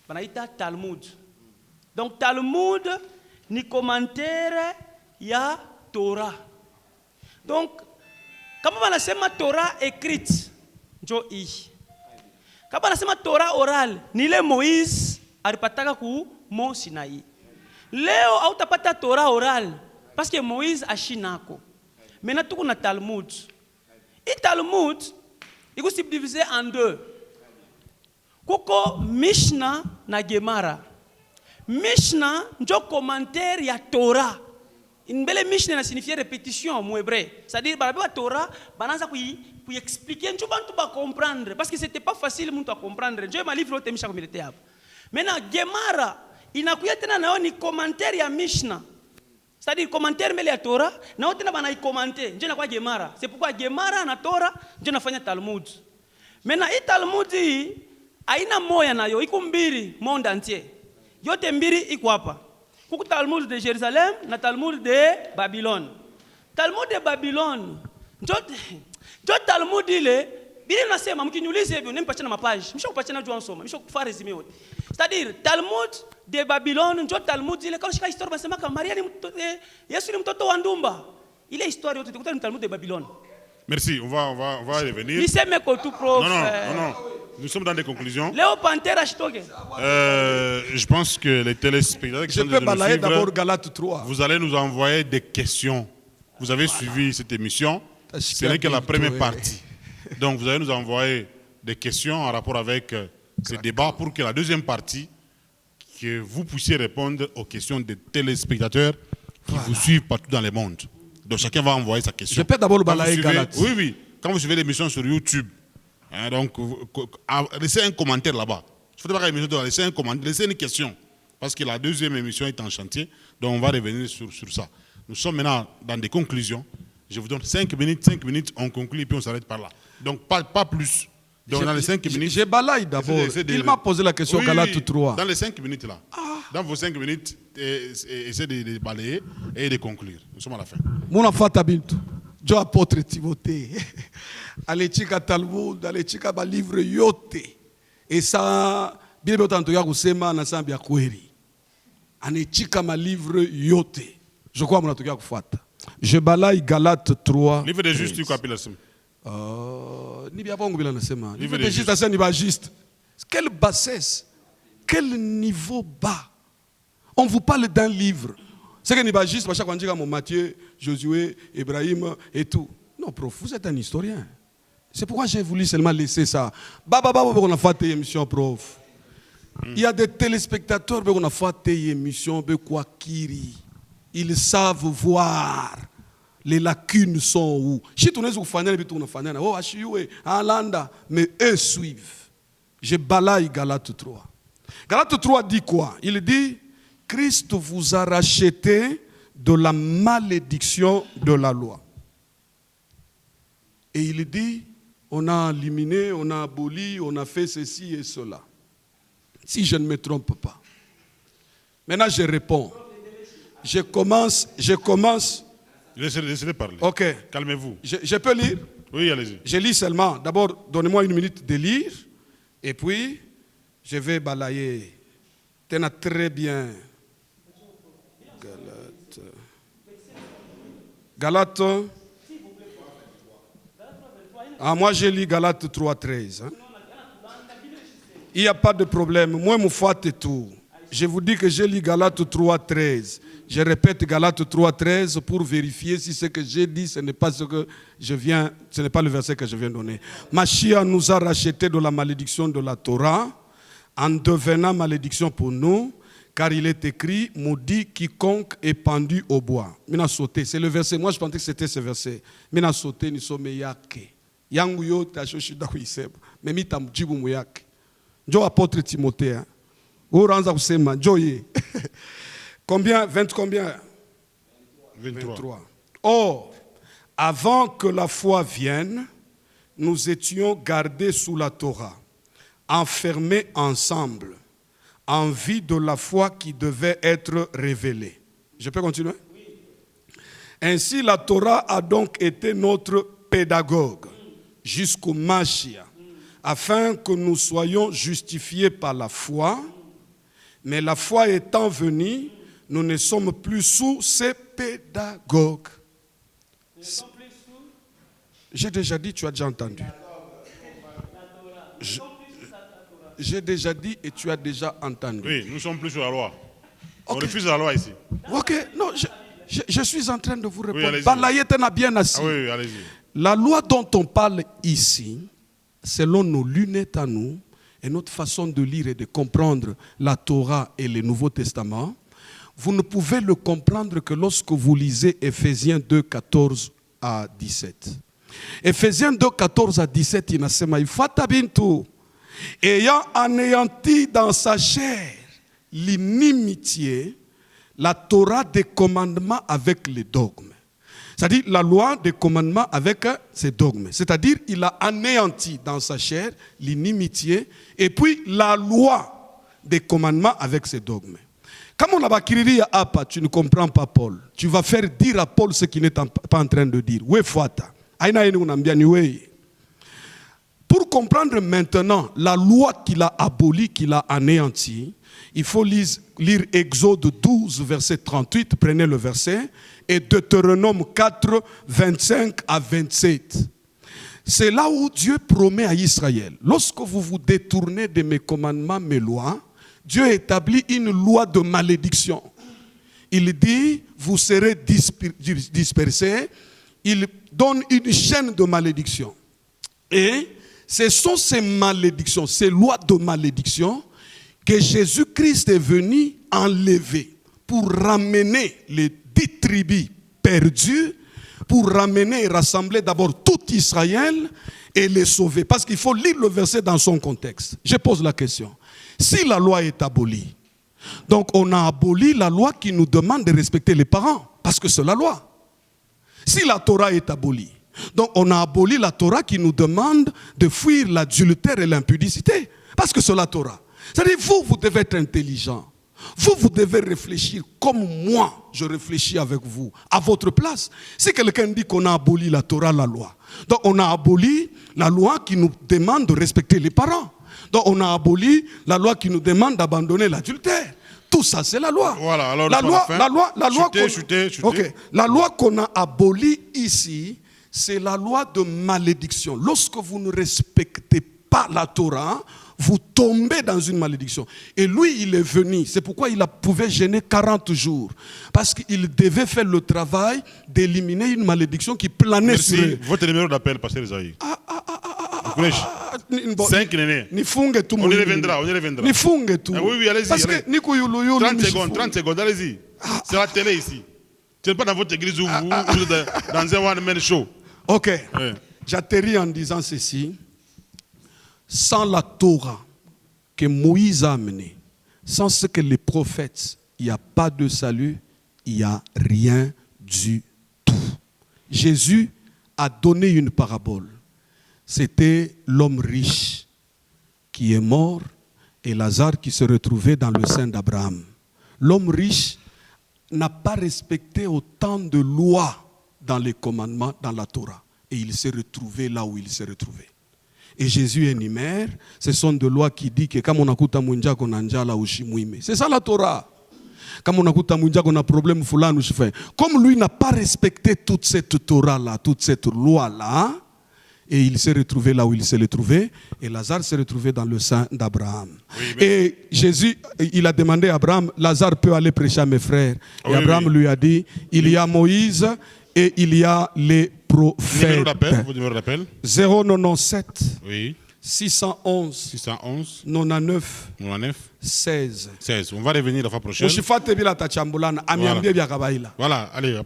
Speaker 2: On a été Talmud. Donc, Talmud, ni commentaire ya Torah. Donc, quand on a Torah écrite, jo i. Quand on a Torah orale, ni le Moïse aripataka ku Mont Sinaï. Leo autapata Torah orale parce que Moïse a shinako. Maintenant tout on a Talmud. Et Talmud, il est subdivisé en deux. Koko Mishnah na Gemara. Mishnah, njo commentaire ya Torah. Une belle Mishnah signifie répétition en hébreu. C'est-à-dire, la Torah, bananza pour expliquer, tu vas comprendre. Parce que c'était pas facile à comprendre. Je ma livre l'autre Mishnah comme il était. Maintenant, Gemara, il n'a pas ni commentaire ya Mishnah. C'est-à-dire, commentaire mais la Torah, na otena bana commenter. Je n'ai pas Gemara. C'est pourquoi Gemara na Torah, je n'ai pas Talmud. Maintenant, i Talmud aina moya nayo, iko mbiri monde entier. Yote mbiri iko hapa. Kuku Talmud de Jérusalem na Talmud de Babylone. Talmud de Babylone. Jo Talmud ile bili nasema mkinyulize hivyo nimpatie na mapage. Mshakupatia na jua nsoma. Mshakufa resume yote. C'est-à-dire Talmud de Babylone, jo Talmud ile quand shika histoire basema kama Maria ni mtoto Yesu ni mtoto wa ndumba. Ile histoire yote tukuta ni Talmud de Babylone.
Speaker 3: Merci, on va revenir.
Speaker 2: Niseme ko tu prof.
Speaker 3: Non. Nous sommes dans des conclusions.
Speaker 2: Léo Pantera Shitoke.
Speaker 3: Je pense que les téléspectateurs qui sont de nous
Speaker 1: d'abord Galates 3.
Speaker 3: vous allez nous envoyer des questions. Vous avez suivi cette émission. Ce n'est que la première partie. Donc vous allez nous envoyer des questions en rapport avec ce débat pour que la deuxième partie, que vous puissiez répondre aux questions des téléspectateurs qui vous suivent partout dans le monde. Donc chacun va envoyer sa question.
Speaker 1: Je peux d'abord balayer Galates.
Speaker 3: Oui. Quand vous suivez l'émission sur YouTube, hein, donc laissez un commentaire là-bas. Je ne fais pas l'émission, laissez un commentaire, laissez une question. Parce que la deuxième émission est en chantier. Donc on va revenir sur ça. Nous sommes maintenant dans des conclusions. Je vous donne 5 minutes, on conclut et puis on s'arrête par là. Donc pas plus. Donc dans les 5 minutes...
Speaker 1: J'ai balaye d'abord. Il m'a posé la question Galates 3.
Speaker 3: Dans les 5 minutes là. Dans vos 5 minutes, essayez de balayer et de conclure. Nous sommes à la fin.
Speaker 1: Mon enfant Tabinto, Dieu apôtre Timothée, alechika Talmud, alechika ba livre yote. Et ça, bien autant ya kusema na sambi ya kweli. Anechika ma livre yote. Je crois mon atokia kufuata. Je balaye Galates 3.
Speaker 3: Livre de juste quoi appelle ça?
Speaker 1: Ni bien bongo bila nasema. Livre de juste ça ni ba juste. Quelle bassesse. Quel niveau bas. On vous parle d'un livre. C'est que n'est juste, chaque fois qu'on dit Matthieu, Josué, Ibrahim et tout. Non, prof, vous êtes un historien. C'est pourquoi j'ai voulu seulement laisser ça. On a fait une émission, prof. Il y a des téléspectateurs qui ont fait une émission, ils savent voir les lacunes sont où. Si tu mais eux suivent. Je balaye Galates 3. Galates 3 dit quoi? Il dit Christ vous a racheté de la malédiction de la loi. Et il dit, on a éliminé, on a aboli, on a fait ceci et cela. Si je ne me trompe pas. Maintenant, je réponds. Je commence.
Speaker 3: Laissez-les parler.
Speaker 1: Ok.
Speaker 3: Calmez-vous.
Speaker 1: Je peux lire?
Speaker 3: Oui, allez-y.
Speaker 1: Je lis seulement. D'abord, donnez-moi une minute de lire. Et puis, je vais balayer. T'en très bien. Galates. Moi, je lis Galates 3:13. Hein? Il n'y a pas de problème. Moi, je fais tout. Je vous dis que je lis Galates 3:13. Je répète Galates 3:13 pour vérifier si ce que j'ai dit, ce n'est pas ce n'est pas le verset que je viens de donner. Mashiach nous a racheté de la malédiction de la Torah en devenant malédiction pour nous, car il est écrit, maudit quiconque est pendu au bois. Mina sauté, c'est le verset. Moi, je pensais que c'était ce verset. Mina sauté, ni sommes yake. Yangu yo tashoshi da kuisema. Mais mi tamjibu muyake. Jo apôtre Timothée. Hein. Oranza kusema joye. Combien? 20 combien? 23. Or, avant que la foi vienne, nous étions gardés sous la Torah, enfermés ensemble, en vue de la foi qui devait être révélée. Je peux continuer? Oui. Ainsi, la Torah a donc été notre pédagogue jusqu'au Mashiach, afin que nous soyons justifiés par la foi. Mais la foi étant venue, nous ne sommes plus sous ces pédagogues. J'ai déjà dit, tu as déjà entendu. J'ai déjà dit et tu as déjà entendu.
Speaker 3: Oui, nous ne sommes plus sur la loi.
Speaker 1: Okay.
Speaker 3: On refuse la loi ici.
Speaker 1: Ok, non, je suis en train de vous répondre.
Speaker 3: Oui,
Speaker 1: Balaye a bien assis.
Speaker 3: Oui, allez-y.
Speaker 1: La loi dont on parle ici, selon nos lunettes à nous, et notre façon de lire et de comprendre la Torah et le Nouveau Testament, vous ne pouvez le comprendre que lorsque vous lisez Ephésiens 2, 14 à 17. Ephésiens 2, 14 à 17, inasema ifata bintu, ayant anéanti dans sa chair l'inimitié, la Torah des commandements avec les dogmes. C'est-à-dire la loi des commandements avec ses dogmes. C'est-à-dire il a anéanti dans sa chair l'inimitié et puis la loi des commandements avec ses dogmes. Comme on a bakiriri à Apa, tu ne comprends pas Paul. Tu vas faire dire à Paul ce qu'il n'est pas en train de dire. Pour comprendre maintenant la loi qu'il a abolie, qu'il a anéantie, il faut lire Exode 12, verset 38, prenez le verset, et Deutéronome 4, 25 à 27. C'est là où Dieu promet à Israël, lorsque vous vous détournez de mes commandements, mes lois, Dieu établit une loi de malédiction. Il dit, vous serez dispersés. Il donne une chaîne de malédiction. Et ce sont ces malédictions, ces lois de malédiction que Jésus-Christ est venu enlever pour ramener les 10 tribus perdues, pour ramener et rassembler d'abord tout Israël et les sauver. Parce qu'il faut lire le verset dans son contexte. Je pose la question. Si la loi est abolie, donc on a aboli la loi qui nous demande de respecter les parents, parce que c'est la loi. Si la Torah est abolie, donc on a aboli la Torah qui nous demande de fuir l'adultère et l'impudicité, parce que c'est la Torah. C'est-à-dire, vous devez être intelligent. Vous devez réfléchir comme moi, je réfléchis avec vous, à votre place. Si quelqu'un dit qu'on a aboli la Torah, la loi, donc on a aboli la loi qui nous demande de respecter les parents. Donc on a aboli la loi qui nous demande d'abandonner l'adultère. Tout ça, c'est la loi. Voilà, alors la loi qu'on a abolie ici, c'est la loi de malédiction. Lorsque vous ne respectez pas la Torah, vous tombez dans une malédiction. Et lui, il est venu. C'est pourquoi il pouvait gêner 40 jours. Parce qu'il devait faire le travail d'éliminer une malédiction qui planait sur eux.
Speaker 3: Votre numéro d'appel, Pasteur Isaïe. 5 nénés. On y reviendra. Oui, allez-y.
Speaker 1: Parce que
Speaker 3: 30 secondes, allez-y. C'est la télé ici. Ce n'est pas dans votre église où vous êtes dans un one-man show.
Speaker 1: Ok. Oui. J'atterris en disant ceci. Sans la Torah que Moïse a amenée, sans ce que les prophètes, il n'y a pas de salut, il n'y a rien du tout. Jésus a donné une parabole. C'était l'homme riche qui est mort et Lazare qui se retrouvait dans le sein d'Abraham. L'homme riche n'a pas respecté autant de lois dans les commandements, dans la Torah. Et il s'est retrouvé là où il s'est retrouvé. Et Jésus énumère, ce sont des lois qui disent que comme on a kuta munja kona njala ushimwime. C'est ça la Torah. Comme on a kuta munja kona problème fulani ushifanye. Comme lui n'a pas respecté toute cette Torah là, toute cette loi là, et il s'est retrouvé là où il s'est retrouvé, et Lazare s'est retrouvé dans le sein d'Abraham. Oui, mais... Et Jésus, il a demandé à Abraham, Lazare peut aller prêcher à mes frères. Et Abraham lui a dit, il y a Moïse et il y a les prophètes.
Speaker 3: Numéro d'appel
Speaker 1: 097
Speaker 3: oui.
Speaker 1: 611 99 16.
Speaker 3: On va revenir la fois prochaine. Voilà, allez.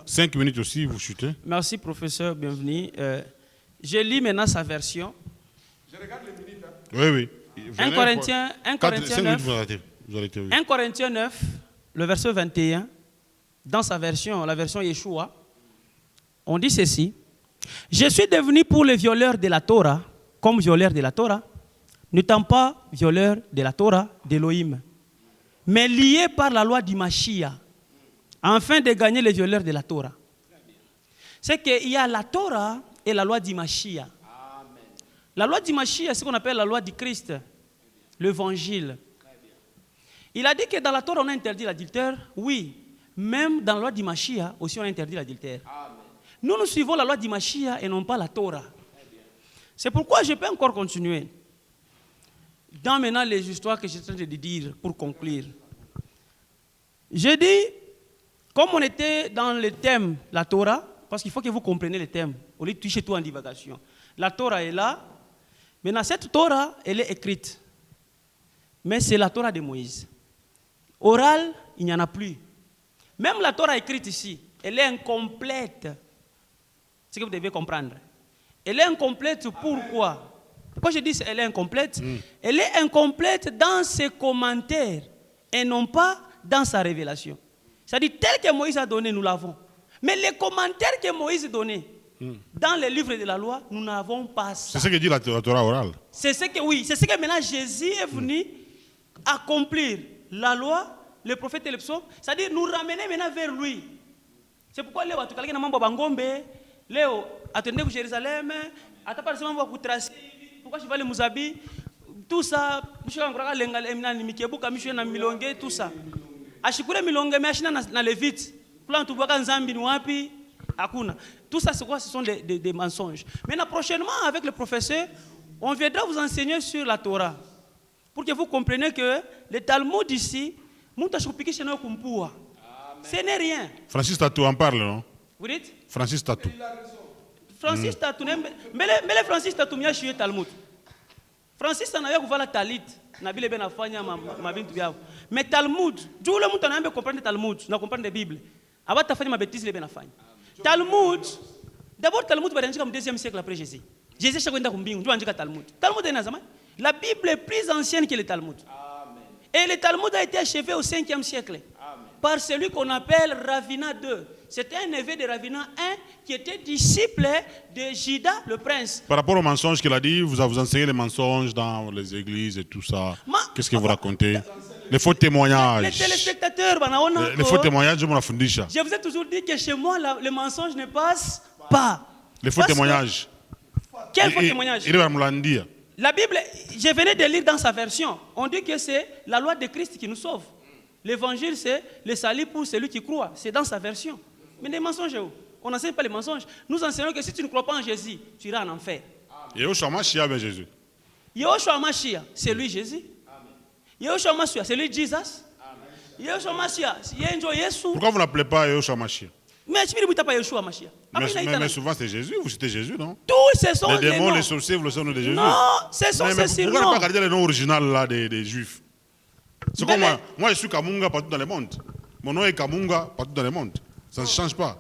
Speaker 3: 5 minutes aussi, vous chutez.
Speaker 2: Merci, professeur, bienvenue. Je lis maintenant sa version.
Speaker 1: Je regarde les minutes.
Speaker 3: Oui.
Speaker 2: 1 Corinthiens 9, le verset 21, dans sa version, la version Yeshua, on dit ceci. Je suis devenu pour les violeurs de la Torah, comme violeur de la Torah, n'étant pas violeur de la Torah d'Elohim, mais lié par la loi du Mashiach, afin de gagner les violeurs de la Torah. C'est qu'il y a la Torah et la loi du Mashiach. La loi du Mashiach, c'est ce qu'on appelle la loi du Christ, l'évangile. Il a dit que dans la Torah, on a interdit l'adultère, oui, même dans la loi du Mashiach, aussi on a interdit l'adultère. Nous suivons la loi du Mashiach et non pas la Torah. C'est pourquoi je peux encore continuer. Dans maintenant les histoires que je suis en train de dire pour conclure. J'ai dit, comme on était dans le thème, la Torah, parce qu'il faut que vous compreniez le thème, au lieu de toucher tout en divagation. La Torah est là, Maintenant, cette Torah, elle est écrite. Mais c'est la Torah de Moïse. Orale, il n'y en a plus. Même la Torah écrite ici, elle est incomplète. C'est ce que vous devez comprendre. Elle est incomplète pourquoi? Pourquoi je dis qu'elle est incomplète? Elle est incomplète dans ses commentaires et non pas dans sa révélation. C'est-à-dire, tel que Moïse a donné, nous l'avons. Mais les commentaires que Moïse a donnés dans les livres de la loi, nous n'avons pas ça.
Speaker 3: C'est ce que dit la Torah orale.
Speaker 2: C'est ce que, oui, c'est ce que maintenant Jésus est venu accomplir. La loi, les prophètes et les psaumes, c'est-à-dire nous ramener maintenant vers lui. C'est pourquoi Léo a tout calqué dans Mambo Bangombe, Léo attendez pour Jérusalem, à ta part de Mambo Koutrasi, pourquoi je vais aller Mouzabi, tout ça, je vais aller Mikebuka, je vais aller Milongue, tout ça. Ashikure Milongue, mais je vais aller vite. Plan tu vois Nzambi Nouapi, Akuna. Tout ça, c'est quoi? Ce sont des mensonges. Maintenant, prochainement, avec le professeur, on viendra vous enseigner sur la Torah. Pour que vous compreniez que le Talmud ici, ce n'est rien.
Speaker 3: Francis Tatou en parle, non?
Speaker 2: Vous dites?
Speaker 3: Francis Tatou.
Speaker 2: Francis Tatou, mais le Francis Tatou, il y a un Talmud. Francis Tatou, il y a un Talit. Mais Talmud, tout le monde n'a comprendre le Talmud, n'a comprendre la Bible. Avant de faire ma bêtise, Talmud, d'abord Talmud va dans le 2e siècle après Jésus. Jésus chaque fois Talmud. Talmud est la Bible est plus ancienne que le Talmud. Amen. Et le Talmud a été achevé au 5e siècle. Amen. Par celui qu'on appelle Ravina II. C'était un neveu de Ravina I qui était disciple de Juda, le prince.
Speaker 3: Par rapport aux mensonges qu'il a dit, vous enseignez les mensonges dans les églises et tout ça. Qu'est-ce que vous racontez? Les faux témoignages.
Speaker 2: Les téléspectateurs,
Speaker 3: les faux témoignages, je
Speaker 2: vous ai toujours dit que chez moi, le mensonge ne passe pas.
Speaker 3: Les faux témoignages.
Speaker 2: Quel faux témoignage?
Speaker 3: Il va me l'en dire.
Speaker 2: La Bible, je venais de lire dans sa version, on dit que c'est la loi de Christ qui nous sauve. L'évangile, c'est le salut pour celui qui croit. C'est dans sa version. Mais les mensonges, on n'enseigne pas les mensonges. Nous enseignons que si tu ne crois pas en Jésus, tu iras en enfer.
Speaker 3: Yehoshua Mashiach avec Jésus.
Speaker 2: Yehoshua Mashiach, c'est lui Jésus. Yehoshua Mashiach, c'est lui Jesus. Yehoshua Mashiach, c'est Jésus.
Speaker 3: Pourquoi vous ne l'appelez pas Yehoshua Mashiach?
Speaker 2: Mais tu ne dis pas Yehoshua Mashiach.
Speaker 3: Mais souvent c'est Jésus, vous citez Jésus, non?
Speaker 2: Tous ce sont
Speaker 3: les démons, les sorciers, vous le savez, de Jésus.
Speaker 2: Non, ce sont ces surnoms.
Speaker 3: Pourquoi ne pas garder le nom original là, des Juifs? C'est comme moi, je suis Kamunga partout dans le monde. Mon nom est Kamunga partout dans le monde. Ça ne change pas.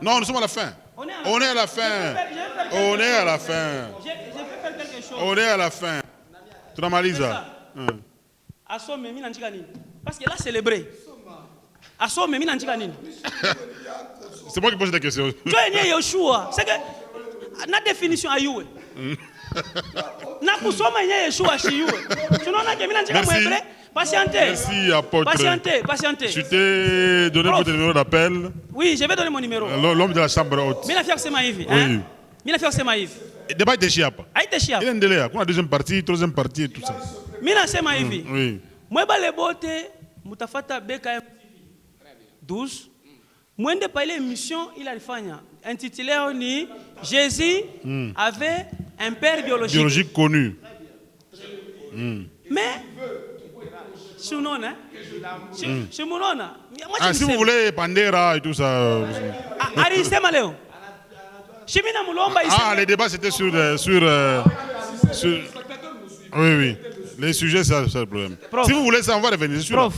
Speaker 3: Non, nous sommes à la fin. On est à la fin. On est à la fin.
Speaker 2: Je vais faire quelque chose.
Speaker 3: On est à la fin. Tu n'as mal dit ça?
Speaker 2: Parce qu'il a célébré.
Speaker 3: C'est moi qui pose des questions.
Speaker 2: Tu es Yeshua. C'est que la définition a eu.
Speaker 3: Merci, apôtre.
Speaker 2: Patientez.
Speaker 3: Je t'ai donné votre numéro d'appel.
Speaker 2: Oui, je vais donner mon numéro.
Speaker 3: L'homme de la chambre haute.
Speaker 2: Mais la fière c'est Maïvi.
Speaker 3: Oui.
Speaker 2: Le
Speaker 3: débat est chiap. Il y a un délai. On a deuxième partie, troisième partie et tout ça.
Speaker 2: Mina c'est Maïvi.
Speaker 3: Oui.
Speaker 2: Moi, je vais boter, Moutafata BKM 12. Moi, je vais l'émission, il a fait intitulé Jésus avait un père biologique.
Speaker 3: Biologique connu.
Speaker 2: Mais, si
Speaker 3: vous voulez Pandera et tout ça. Les débats c'était sur oui. Les sujets, c'est le problème.
Speaker 2: Prof.
Speaker 3: Si vous voulez ça, on va revenir sur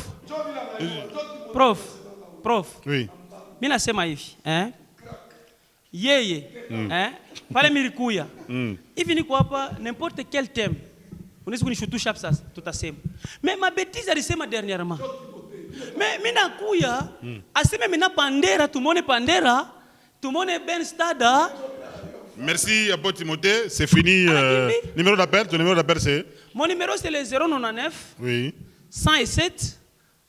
Speaker 2: Prof.
Speaker 3: Oui.
Speaker 2: Mina sema hivi, yeye, pale milikuya. Hivi niko hapa n'importe quel thème. Unaweza kunishutusha hapa sasa, tutasema. Mais ma bêtise alisema dernièrement. Mais mina kuya, aseme mina Pandera, tumone Pandera, tumone Ben Stada.
Speaker 3: Merci apôtre Timothée, c'est fini. Numéro d'appel, ton numéro d'appel c'est?
Speaker 2: Mon numéro c'est le 099
Speaker 3: oui.
Speaker 2: 107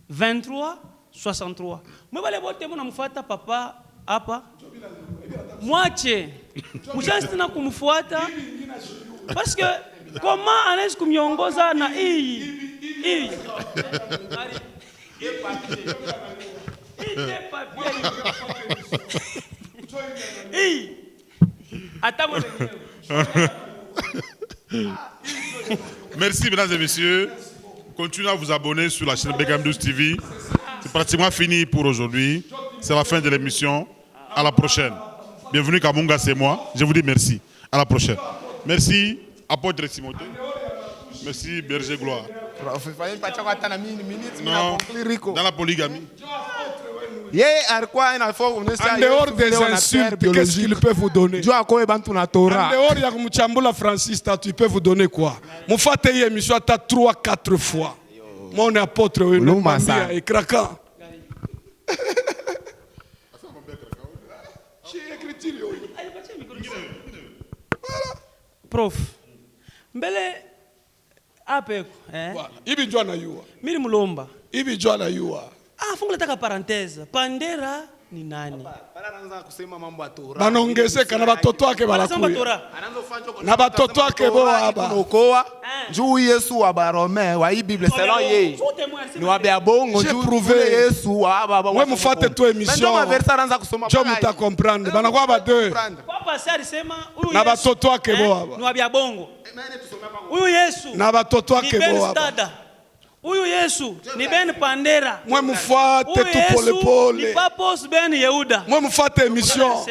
Speaker 2: 23 63. Moi wale bote mona mfuata papa hapa. Mwache. Mshansi na kumfuata. Parce que comment anaweza kumiongoza na hii?
Speaker 3: Merci mesdames et messieurs. Continuez à vous abonner sur la chaîne BKM 12 TV. C'est pratiquement fini pour aujourd'hui. C'est la fin de l'émission. À la prochaine. Bienvenue Kamunga, c'est moi. Je vous dis merci. À la prochaine. Merci. Apôtre Timothée. Merci, berger gloire. Non, dans la polygamie.
Speaker 1: En dehors des insultes, qu'est-ce qu'il peut vous donner? En dehors de Mouchambula Francis, tu peux vous donner quoi? Moufate y émission à 3-4 fois. Mon apôtre, et craquant.
Speaker 2: Prof. Mbele apeko,
Speaker 1: Voilà. Ibi jua na yua.
Speaker 2: Miri mulomba.
Speaker 1: Ibi jua na yua.
Speaker 2: Fungu nataka parenthèse. Pandera ni nani?
Speaker 1: Banongezeka na batoto wake banakuya. Na batoto wake bo haba.
Speaker 7: Juu Yesu wa Barome wa hii Bible selon yeye. Ni wa bia bongo juu Yesu wa baba.
Speaker 1: Wewe mfuate tu émission. Je muta comprendre. Banakuwa ba deux.
Speaker 2: Papa sari sema huyu
Speaker 1: na batoto wake bo haba.
Speaker 2: Ni wa bia bongo. Huyu Yesu.
Speaker 1: Na batoto wake bo haba.
Speaker 2: Huyu Yesu ni Ben Pandera.
Speaker 1: Mwe mfuate tu pole pole.
Speaker 2: Ni Papos Ben Yehuda.
Speaker 1: Mwe mfuate émission.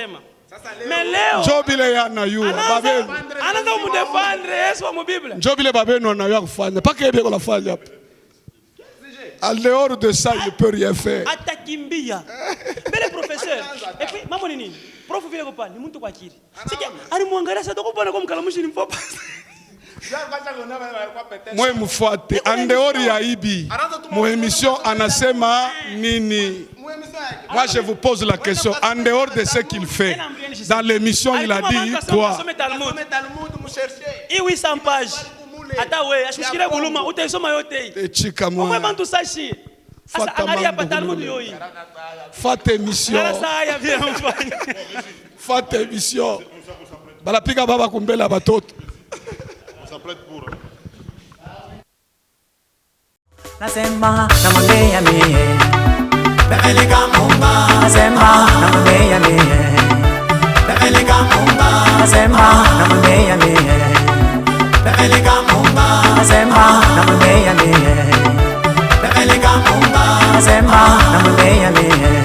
Speaker 2: Meleo.
Speaker 1: Jobile ya na yua babenu.
Speaker 2: Anaanza kumdefendre Yesu wa Biblia.
Speaker 1: Jobile babenu na yua kufanya. Paka yeye la fanya hapo. En dehors de ça, il ne peut rien faire.
Speaker 2: Atakimbia. Mbele professeur. Et puis mambo ni nini? Prof vile kopani ni mtu kwa akili. Siki alimwangalia sasa dokopana kwa mkalamushi ni mpopa.
Speaker 1: Moi mfuate en dehors ya ibi. Mon émission anasema nini? Moi je vous pose la question en dehors de ce qu'il fait. Dans l'émission il a dit quoi?
Speaker 2: Oui 100 pages. Ata we ashikire buluma utaisoma yote.
Speaker 1: Chika moi.
Speaker 2: Kwa bantu sashi. Sasa angalia pa Talmud yoi.
Speaker 1: Fate émission. Fate émission. Balapika baba kumbela batoto.
Speaker 4: Nasema namwambia mie Bebelika Munga. Nasema namwambia mie Bebelika Munga. Nasema namwambia mie Bebelika Munga. Nasema namwambia mie Bebelika Munga. Nasema namwambia mie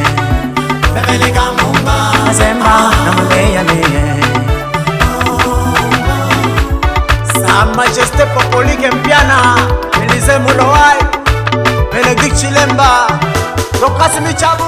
Speaker 4: Bebelika Munga. Nasema namwambia mie Sa Majesté Popolique Mpiana Elise Mulowai Benedict Chilemba Dokasi Michabu